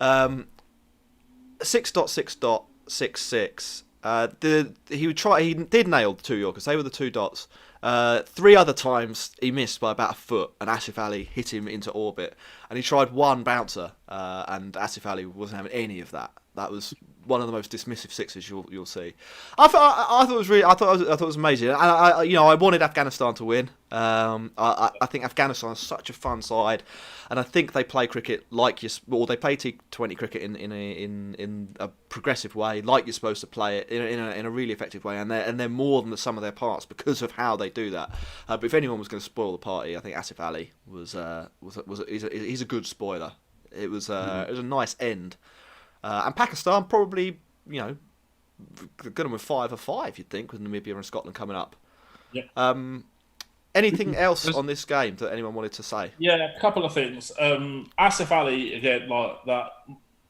6.6.66. He did nail the 2 Yorkers. They were the 2 dots. 3 other times he missed by about a foot, and Asif Ali hit him into orbit. And he tried 1 bouncer, and Asif Ali wasn't having any of that. That was one of the most dismissive sixes you'll see. I thought it was really. I thought it was amazing. And I wanted Afghanistan to win. I think Afghanistan is such a fun side, and I think they play cricket they play T20 cricket in a progressive way, like you're supposed to play it in a really effective way. And they're more than the sum of their parts because of how they do that. But if anyone was going to spoil the party, I think Asif Ali he's a good spoiler. It was a nice end. And Pakistan probably, going with 5 of 5, you'd think, with Namibia and Scotland coming up. Yeah. Anything else on this game that anyone wanted to say? Yeah, a couple of things. Asif Ali, again, like that.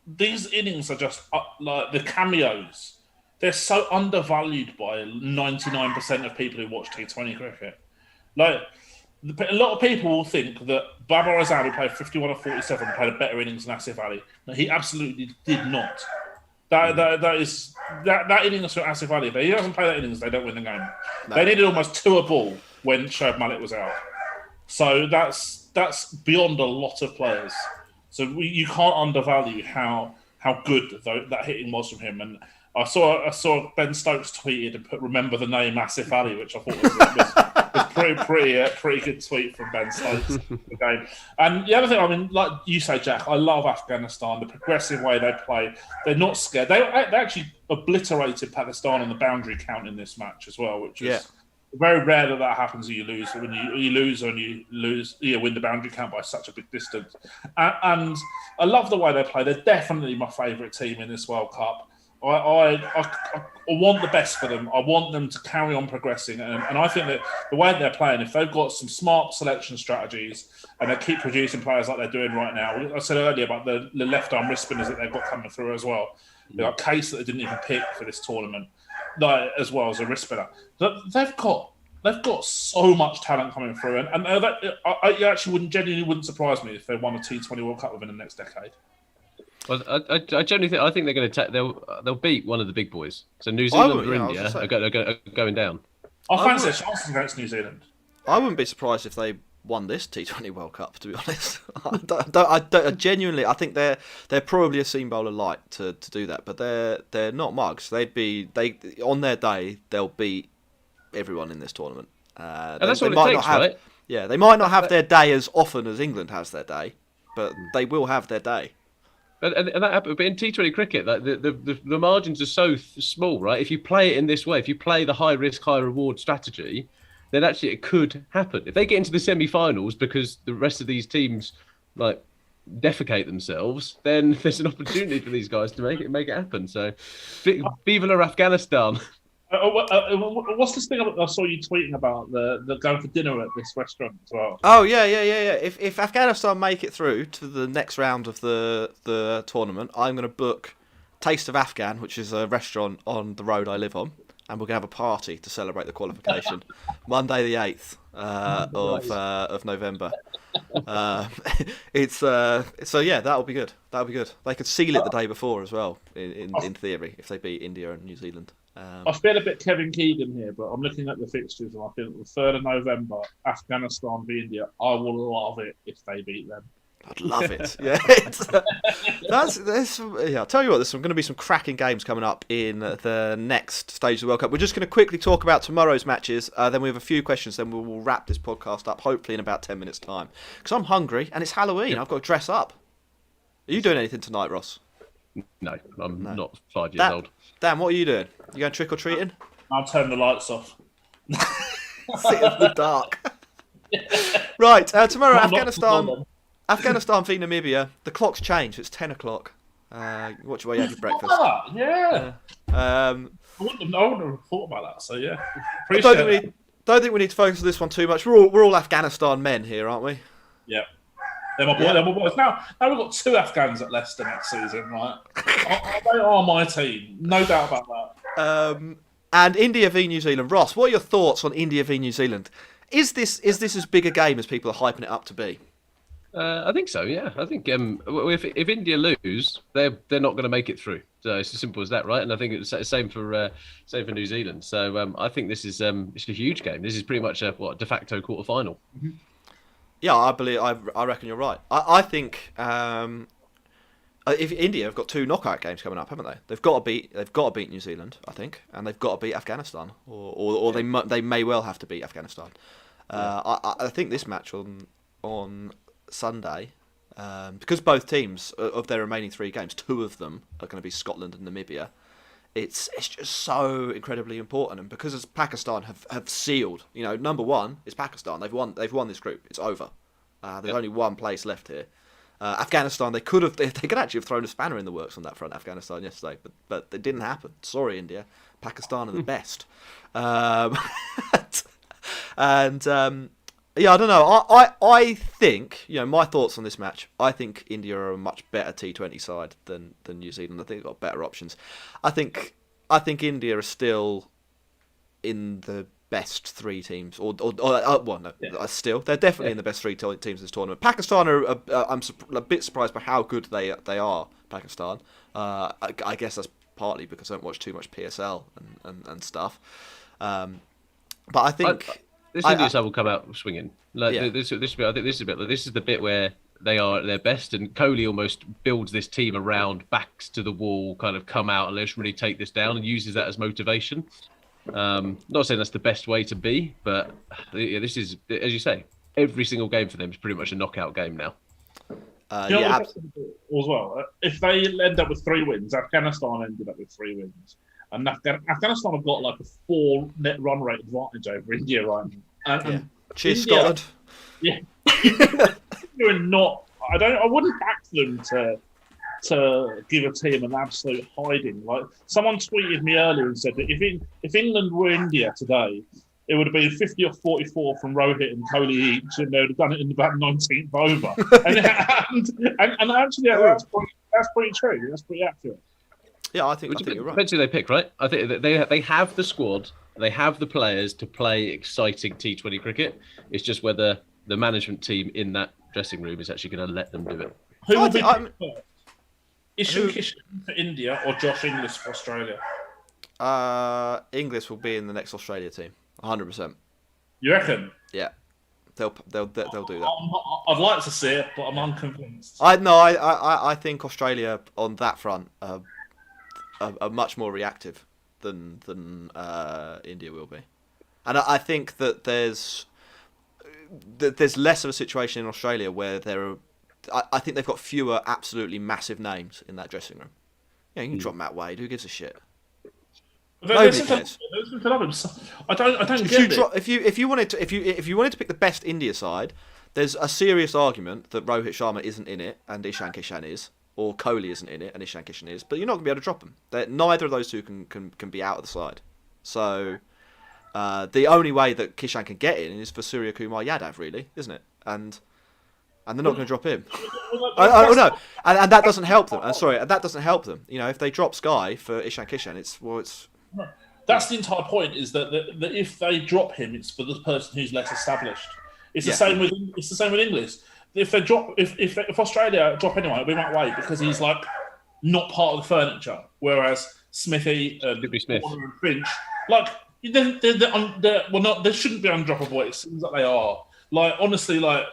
These innings are just like the cameos. They're so undervalued by 99% of people who watch T20 cricket. Like, a lot of people will think that Babar Azam, who played 51 of 47, played a better innings than Asif Ali. No, he absolutely did not. That innings for Asif Ali, if he doesn't play that innings, they don't win the game. No. They needed almost 2 a ball when Shoaib Malik was out. So that's beyond a lot of players. So you can't undervalue how good that hitting was from him. And I saw Ben Stokes tweeted and put "Remember the name Asif Ali," which I thought was pretty good tweet from Ben Stokes. The game. And the other thing, I mean, like you say, Jack, I love Afghanistan. The progressive way they play, they're not scared. They actually obliterated Pakistan on the boundary count in this match as well, which is very rare that happens. You lose when you win the boundary count by such a big distance. And I love the way they play. They're definitely my favourite team in this World Cup. I want the best for them. I want them to carry on progressing. And I think that the way they're playing, if they've got some smart selection strategies and they keep producing players like they're doing right now, I said earlier about the left-arm wrist spinners that they've got coming through as well. They've got Case that they didn't even pick for this tournament, as well as a wrist spinner. They've got so much talent coming through. And I actually genuinely wouldn't surprise me if they won a T20 World Cup within the next decade. Well, I generally think they're going to they'll beat one of the big boys. So New Zealand or India are going down. I fancy their chances against New Zealand. I wouldn't be surprised if they won this T20 World Cup. To be honest, I genuinely, I think they're probably a seam bowler light to do that, but they're not mugs. They on their day they'll beat everyone in this tournament. And that's what it takes, right? Yeah, they might not have their day as often as England has their day, but they will have their day. And that happens. But in T20 cricket, like the margins are so small, right? If you play it in this way, if you play the high risk, high reward strategy, then actually it could happen. If they get into the semi-finals because the rest of these teams like defecate themselves, then there's an opportunity for these guys to make it happen. So, viva la Afghanistan. What's this thing I saw you tweeting about the going for dinner at this restaurant as well? Oh yeah. If Afghanistan make it through to the next round of the tournament, I'm going to book Taste of Afghan, which is a restaurant on the road I live on, and we're going to have a party to celebrate the qualification. Monday the 8th of November. It's so yeah, that'll be good. They could seal it the day before as well, in theory, if they beat India and New Zealand. I feel a bit Kevin Keegan here, but I'm looking at the fixtures and I think the 3rd of November, Afghanistan v India, I will love it if they beat them. I'd love it. Yeah, I'll tell you what, there's going to be some cracking games coming up in the next stage of the World Cup. We're just going to quickly talk about tomorrow's matches. Then we have a few questions. Then we'll wrap this podcast up, hopefully in about 10 minutes' time. Because I'm hungry and it's Halloween. Yep. I've got to dress up. Are you doing anything tonight, Ross? No, I'm not 5 years old. Dan, what are you doing? You going trick or treating? I'll turn the lights off. Sit in the dark. Right, tomorrow Afghanistan v Namibia. The clock's changed. It's 10 o'clock. Watch your way, have your breakfast. Yeah. I wouldn't have thought about that. So yeah, don't think we need to focus on this one too much. We're all Afghanistan men here, aren't we? Yeah. They're my boys. Now we've got 2 Afghans at Leicester next season, right? They are my team, no doubt about that. And India v New Zealand. Ross, what are your thoughts on India v New Zealand? Is this as big a game as people are hyping it up to be? I think so. Yeah, I think if India lose, they're not going to make it through. So it's as simple as that, right? And I think it's the same for New Zealand. So I think this is it's a huge game. This is pretty much a de facto quarter final. Mm-hmm. Yeah, I reckon you're right. I think if India have got 2 knockout games coming up, haven't they? They've got to beat New Zealand, I think, and they've got to beat Afghanistan, or they may well have to beat Afghanistan. I think this match on Sunday, because both teams of their remaining 3 games, 2 of them are going to be Scotland and Namibia. It's just so incredibly important, and because as Pakistan have sealed, number 1 is Pakistan. They've won this group. It's over. There's only one place left here. Afghanistan, they could actually have thrown a spanner in the works on that front. Afghanistan yesterday, but it didn't happen. Sorry, India. Pakistan are the best. Yeah, I don't know. I think, my thoughts on this match, I think India are a much better T20 side than New Zealand. I think they've got better options. I think India are still in the best 3 teams, still they're definitely in the best 3 teams in this tournament. Pakistan are I'm a bit surprised by how good they are. Pakistan, I guess that's partly because I don't watch too much PSL and stuff. But I think. This India side will come out swinging. This is the bit where they are at their best, and Kohli almost builds this team around backs to the wall, kind of come out and let's really take this down, and uses that as motivation. Not saying that's the best way to be, but this is, as you say, every single game for them is pretty much a knockout game now. As well, if they end up with 3 wins, Afghanistan ended up with 3 wins. And Afghanistan have got like a 4 net run rate advantage over India right now. And cheers, Scotland. Yeah, you're not. I wouldn't back them to give a team an absolute hiding. Like someone tweeted me earlier and said that if England were India today, it would have been 50 or 44 from Rohit and Kohli each, and they would have done it in about 19th over. and actually, that's pretty true. That's pretty accurate. Yeah, I think you're right. Eventually they pick, right? I think they have the squad, they have the players to play exciting T20 cricket. It's just whether the management team in that dressing room is actually going to let them do it. Who will be first? Ishan Kishan for India or Josh Inglis for Australia? Inglis will be in the next Australia team, 100%. You reckon? Yeah, they'll do that. I'd like to see it, but I'm unconvinced. I think Australia on that front are much more reactive than India will be, and I think that there's less of a situation in Australia where I think they've got fewer absolutely massive names in that dressing room. Yeah, you can drop Matt Wade. Who gives a shit? Nobody cares. I don't get it. If you wanted to pick the best India side, there's a serious argument that Rohit Sharma isn't in it and Ishan Kishan is, or Kohli isn't in it and Ishan Kishan is. But you're not going to be able to drop them. Neither of those two can be out of the side. So the only way that Kishan can get in is for Surya Kumar Yadav, really, isn't it? And they're not going to drop him. No, and that doesn't help them. That doesn't help them. You know, if they drop Sky for Ishan Kishan, it's. That's the entire point. Is that if they drop him, it's for the person who's less established. It's the same with English. If Australia drop anyone, it'll be Matt Wade because he's like not part of the furniture. Whereas Smithy and Warner and Finch, like they shouldn't be undroppable. It seems like they are. Like honestly, like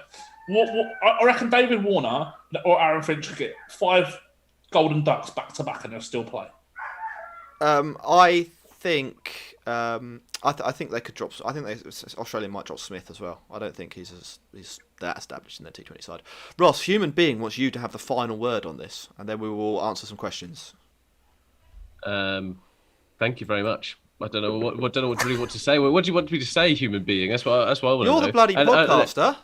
I reckon David Warner or Aaron Finch could get 5 golden ducks back to back and they'll still play. I think they could drop. I think Australia might drop Smith as well. I don't think he's that established in their T20 side. Ross, Human Being wants you to have the final word on this, and then we will answer some questions. Thank you very much. I don't know what really want to say. What do you want me to say, Human Being? That's what I want to know. You're the bloody podcaster.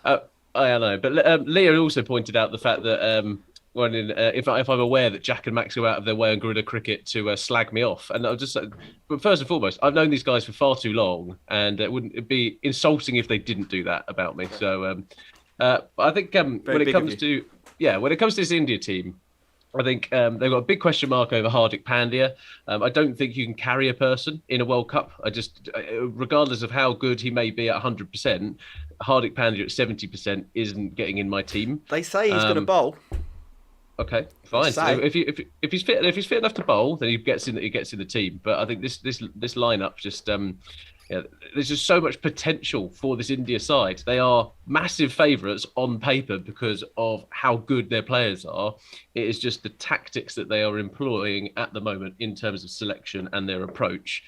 I know, but Leah also pointed out the fact that. If I'm aware that Jack and Max go out of their way on Gorilla Cricket to slag me off, and I'll just, but first and foremost, I've known these guys for far too long, and it'd be insulting if they didn't do that about me. So, I think when it comes to this India team, I think they've got a big question mark over Hardik Pandya. I don't think you can carry a person in a World Cup. Regardless of how good he may be at 100%, Hardik Pandya at 70% isn't getting in my team. They say he's going to bowl. Okay, fine. So if he's fit enough to bowl, then he gets in the team. But I think this lineup just there's just so much potential for this India side. They are massive favourites on paper because of how good their players are. It is just the tactics that they are employing at the moment in terms of selection and their approach,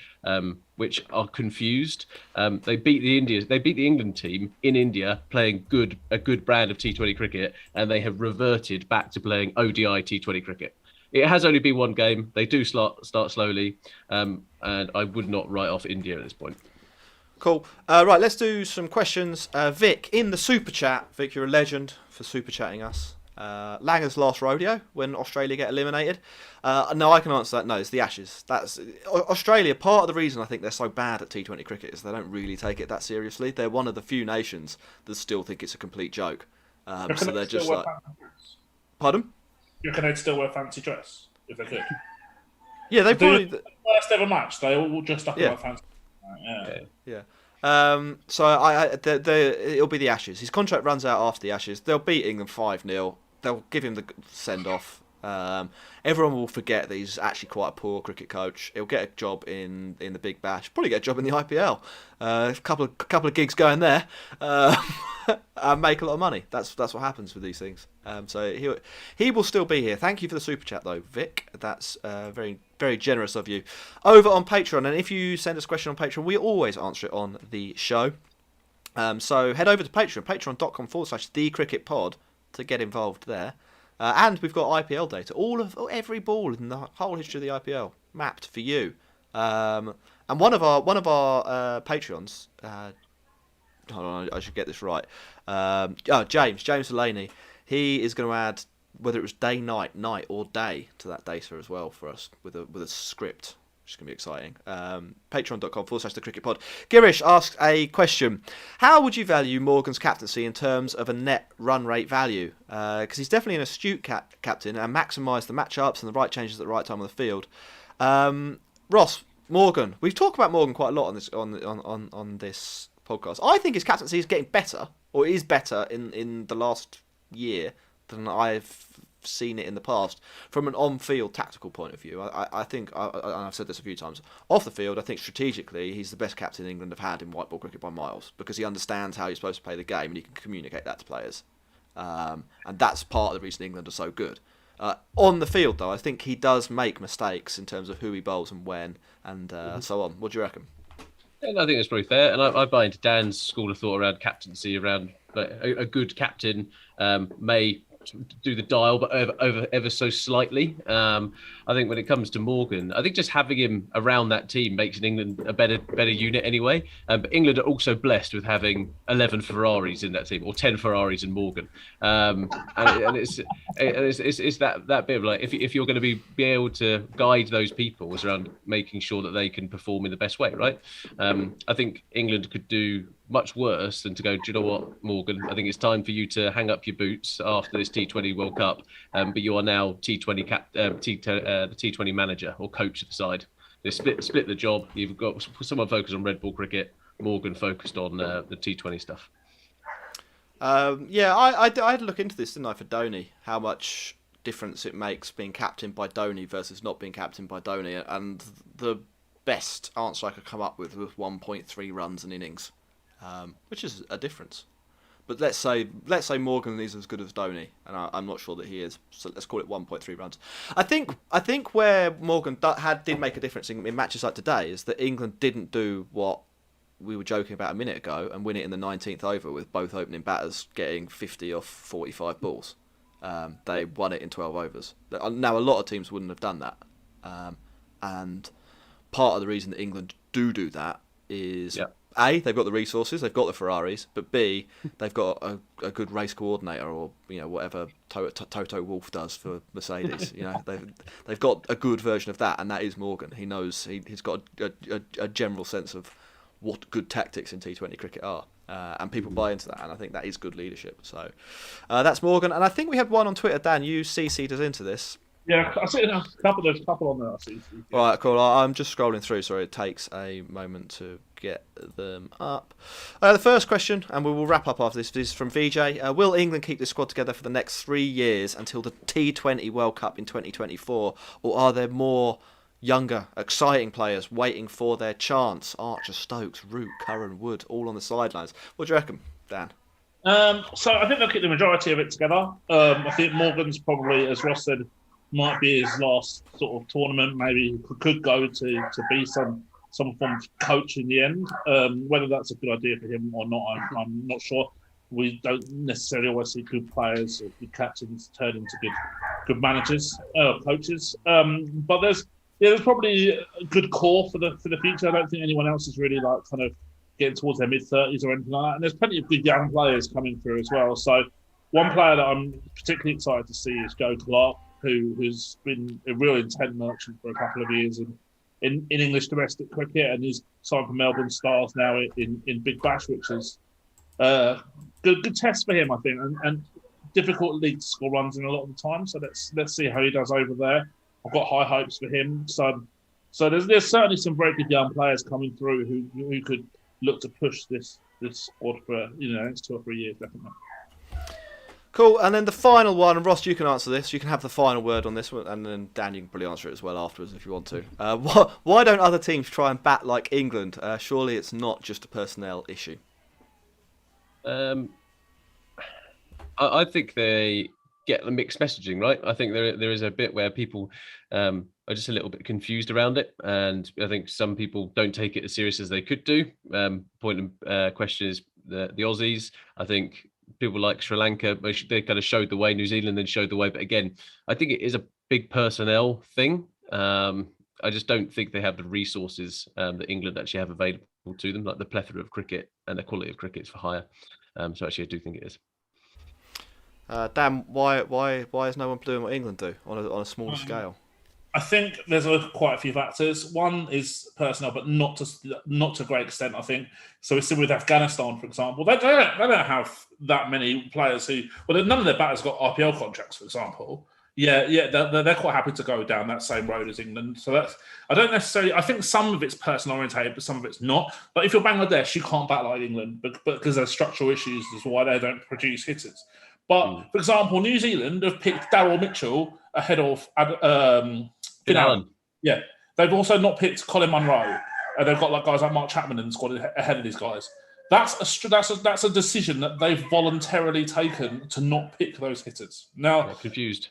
which are confused. They beat the England team in India playing a good brand of T20 cricket, and they have reverted back to playing ODI T20 cricket. It has only been one game. They do start slowly, and I would not write off India at this point. Cool. Right, let's do some questions. Vic, in the super chat. Vic, you're a legend for super chatting us. Langer's last rodeo when Australia get eliminated. No, I can answer that. No, it's the Ashes. That's Australia. Part of the reason I think they're so bad at T20 cricket is they don't really take it that seriously. They're one of the few nations that still think it's a complete joke. So they're just like. Pardon? You reckon they'd still wear fancy dress if they could? Yeah, they probably. The first ever match, they all dressed up in like fancy. Yeah. So it'll be the Ashes. His contract runs out after the Ashes. They'll beat England 5-0. They'll give him the send off. Everyone will forget that he's actually quite a poor cricket coach. He'll get a job in the Big Bash. Probably get a job in the IPL. A couple of gigs going there, and make a lot of money. That's what happens with these things. So he will still be here. Thank you for the super chat though, Vic. That's very very generous of you. Over on Patreon, and if you send us a question on Patreon, we always answer it on the show. So head over to Patreon, patreon.com/thecricketpod to get involved there. And we've got IPL data, every ball in the whole history of the IPL mapped for you. And one of our Patreons, hold on, I should get this right. James Delaney, he is going to add whether it was day, night, or day to that data as well for us with a script. Which is going to be exciting. Patreon.com/thecricketpod. Girish asks a question. How would you value Morgan's captaincy in terms of a net run rate value? Because he's definitely an astute captain and maximised the matchups and the right changes at the right time on the field. Ross, Morgan. We've talked about Morgan quite a lot on this podcast. I think his captaincy is getting better, or is better in the last year than I've seen it in the past. From an on-field tactical point of view, I think, and I've said this a few times, off the field, I think strategically he's the best captain England have had in white ball cricket by miles, because he understands how you're supposed to play the game and he can communicate that to players. And that's part of the reason England are so good. On the field, though, I think he does make mistakes in terms of who he bowls and when, and so on. What do you reckon? Yeah, I think that's probably fair, and I buy into Dan's school of thought around captaincy, around a good captain may do the dial, but ever so slightly. I think when it comes to Morgan, I think just having him around that team makes England a better unit anyway. But England are also blessed with having 11 Ferraris in that team, or 10 Ferraris in Morgan. And it's that bit of like, if you're going to be able to guide those people, it's around making sure that they can perform in the best way, right? I think England could do much worse than to go, do you know what, Morgan? I think it's time for you to hang up your boots after this T20 World Cup. But you are now the T20 manager or coach of the side. They split the job. You've got someone focused on red ball cricket, Morgan focused on the T20 stuff. I had to look into this, didn't I, for Dhoni, how much difference it makes being captained by Dhoni versus not being captained by Dhoni, and the best answer I could come up with was 1.3 runs an innings. Which is a difference, but let's say Morgan is as good as Dhoni, and I'm not sure that he is. So let's call it 1.3 runs. I think where Morgan did make a difference in matches like today is that England didn't do what we were joking about a minute ago and win it in the 19th over with both opening batters getting 50 off 45 balls. They won it in 12 overs. Now a lot of teams wouldn't have done that, and part of the reason that England do that is. Yeah. A, they've got the resources, they've got the Ferraris, but B, they've got a good race coordinator, or whatever Toto Wolff does for Mercedes. They've got a good version of that, and that is Morgan. He knows he's got a general sense of what good tactics in T20 cricket are, and people buy into that, and I think that is good leadership. So that's Morgan, and I think we had one on Twitter. Dan, you CC'd us into this. Yeah, I see a couple on there. I see. All right, cool. I'm just scrolling through. Sorry, it takes a moment to get them up. The first question, and we will wrap up after this, is from VJ. Will England keep this squad together for the next 3 years until the T20 World Cup in 2024, or are there more younger, exciting players waiting for their chance? Archer, Stokes, Root, Curran, Wood, all on the sidelines. What do you reckon, Dan? So I think they'll keep the majority of it together. I think Morgan's probably, as Ross said, might be his last sort of tournament. Maybe he could go to be some form of coach in the end. Whether that's a good idea for him or not, I'm not sure. We don't necessarily always see good players or good captains turn into good managers, coaches. But there's probably a good core for the future. I don't think anyone else is really like kind of getting towards their mid-30s or anything like that. And there's plenty of good young players coming through as well. So one player that I'm particularly excited to see is Joe Clark, who's been a real intent merchant for a couple of years in English domestic cricket, and he's signed for Melbourne Stars now in Big Bash, which is good test for him, I think, and difficult league to score runs in a lot of the time. So let's see how he does over there. I've got high hopes for him. So there's certainly some very good young players coming through who could look to push this squad for the next 2 or 3 years, definitely. Cool, and then the final one, and Ross, you can answer this. You can have the final word on this one, and then Dan, you can probably answer it as well afterwards if you want to. Why don't other teams try and bat like England? Surely it's not just a personnel issue. I think they get the mixed messaging, right? I think there is a bit where people are just a little bit confused around it, and I think some people don't take it as serious as they could do. Question is the Aussies. I think people like Sri Lanka, they kind of showed the way. New Zealand then showed the way. But again, I think it is a big personnel thing. I just don't think they have the resources that England actually have available to them, like the plethora of cricket and the quality of cricket is for hire. So actually, I do think it is. Dan, why is no one doing what England do on a smaller scale? I think there's quite a few factors. One is personnel, but not to a great extent, I think. So we see with Afghanistan, for example, they don't have that many players who. Well, none of their batters got RPL contracts, for example. Yeah, they're quite happy to go down that same road as England. So I don't necessarily. I think some of it's personnel orientated, but some of it's not. But if you're Bangladesh, you can't bat like England, but because there's structural issues as to why they don't produce hitters. But for example, New Zealand have picked Daryl Mitchell ahead of Finn Allen. Yeah, they've also not picked Colin Munro. They've got guys like Mark Chapman in the squad ahead of these guys. That's a decision that they've voluntarily taken to not pick those hitters. Now, confused.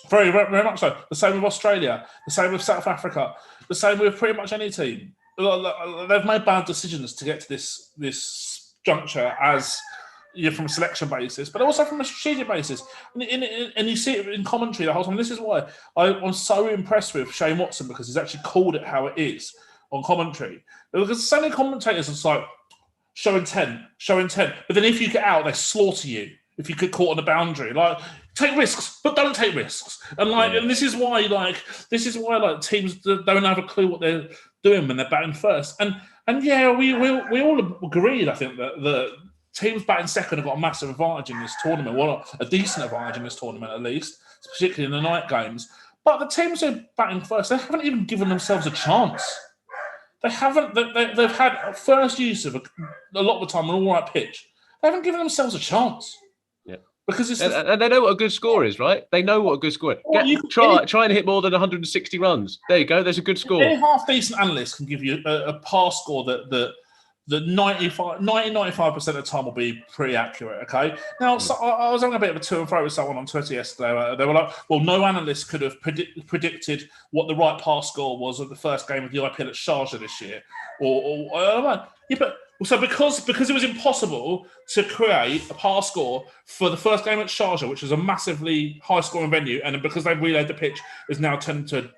Very, very much so. The same with Australia. The same with South Africa. The same with pretty much any team. They've made bad decisions to get to this juncture as from a selection basis, but also from a strategic basis. And you see it in commentary the whole time. This is why I'm so impressed with Shane Watson, because he's actually called it how it is on commentary. Because so many commentators are like, show intent. But then if you get out, they slaughter you. If you get caught on the boundary, take risks, but don't take risks. And this is why teams don't have a clue what they're doing when they're batting first. And yeah, we all agreed, I think, that the teams batting second have got a massive advantage in this tournament. Well, a decent advantage in this tournament, at least, particularly in the night games. But the teams who are batting first, they haven't even given themselves a chance. They haven't. They've had first use of a lot of the time on an all right pitch. They haven't given themselves a chance. Because and they know what a good score is, right? They know what a good score is. Try and hit more than 160 runs. There you go. There's a good score. Any half-decent analyst can give you a pass score that 95% of the time will be pretty accurate, okay? Now, so I was having a bit of a to and fro with someone on Twitter yesterday. They were like, well, no analyst could have predicted what the right pass score was at the first game of the IPL at Sharjah this year. So because it was impossible to create a pass score for the first game at Sharjah, which was a massively high-scoring venue, and because they've relayed the pitch, is now turned into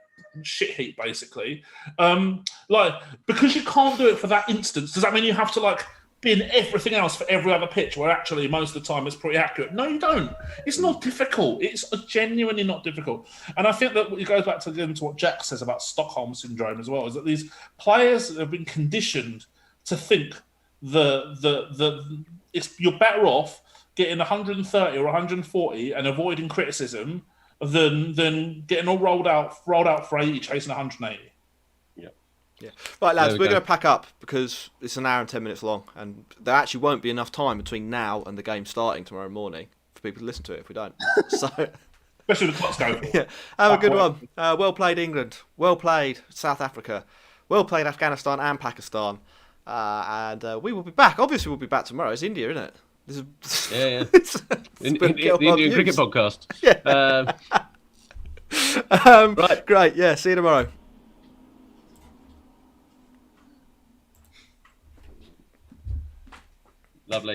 shit heap, basically. Because you can't do it for that instance, does that mean you have to bin everything else for every other pitch, where actually most of the time it's pretty accurate? No, you don't. It's not difficult. It's genuinely not difficult. And I think that it goes back to what Jack says about Stockholm syndrome as well, is that these players have been conditioned to think you're better off getting 130 or 140 and avoiding criticism than getting all rolled out for 80 chasing 180. Yeah. Right, lads, we're going to pack up because it's an hour and 10 minutes long, and there actually won't be enough time between now and the game starting tomorrow morning for people to listen to it if we don't. So, especially the clock's going. Yeah, have a good one. Well played, England. Well played, South Africa. Well played, Afghanistan and Pakistan. And we will be back. Obviously, we'll be back tomorrow. It's India, isn't it? Yeah. The Indian cricket podcast. Yeah. Right. Great. Yeah. See you tomorrow.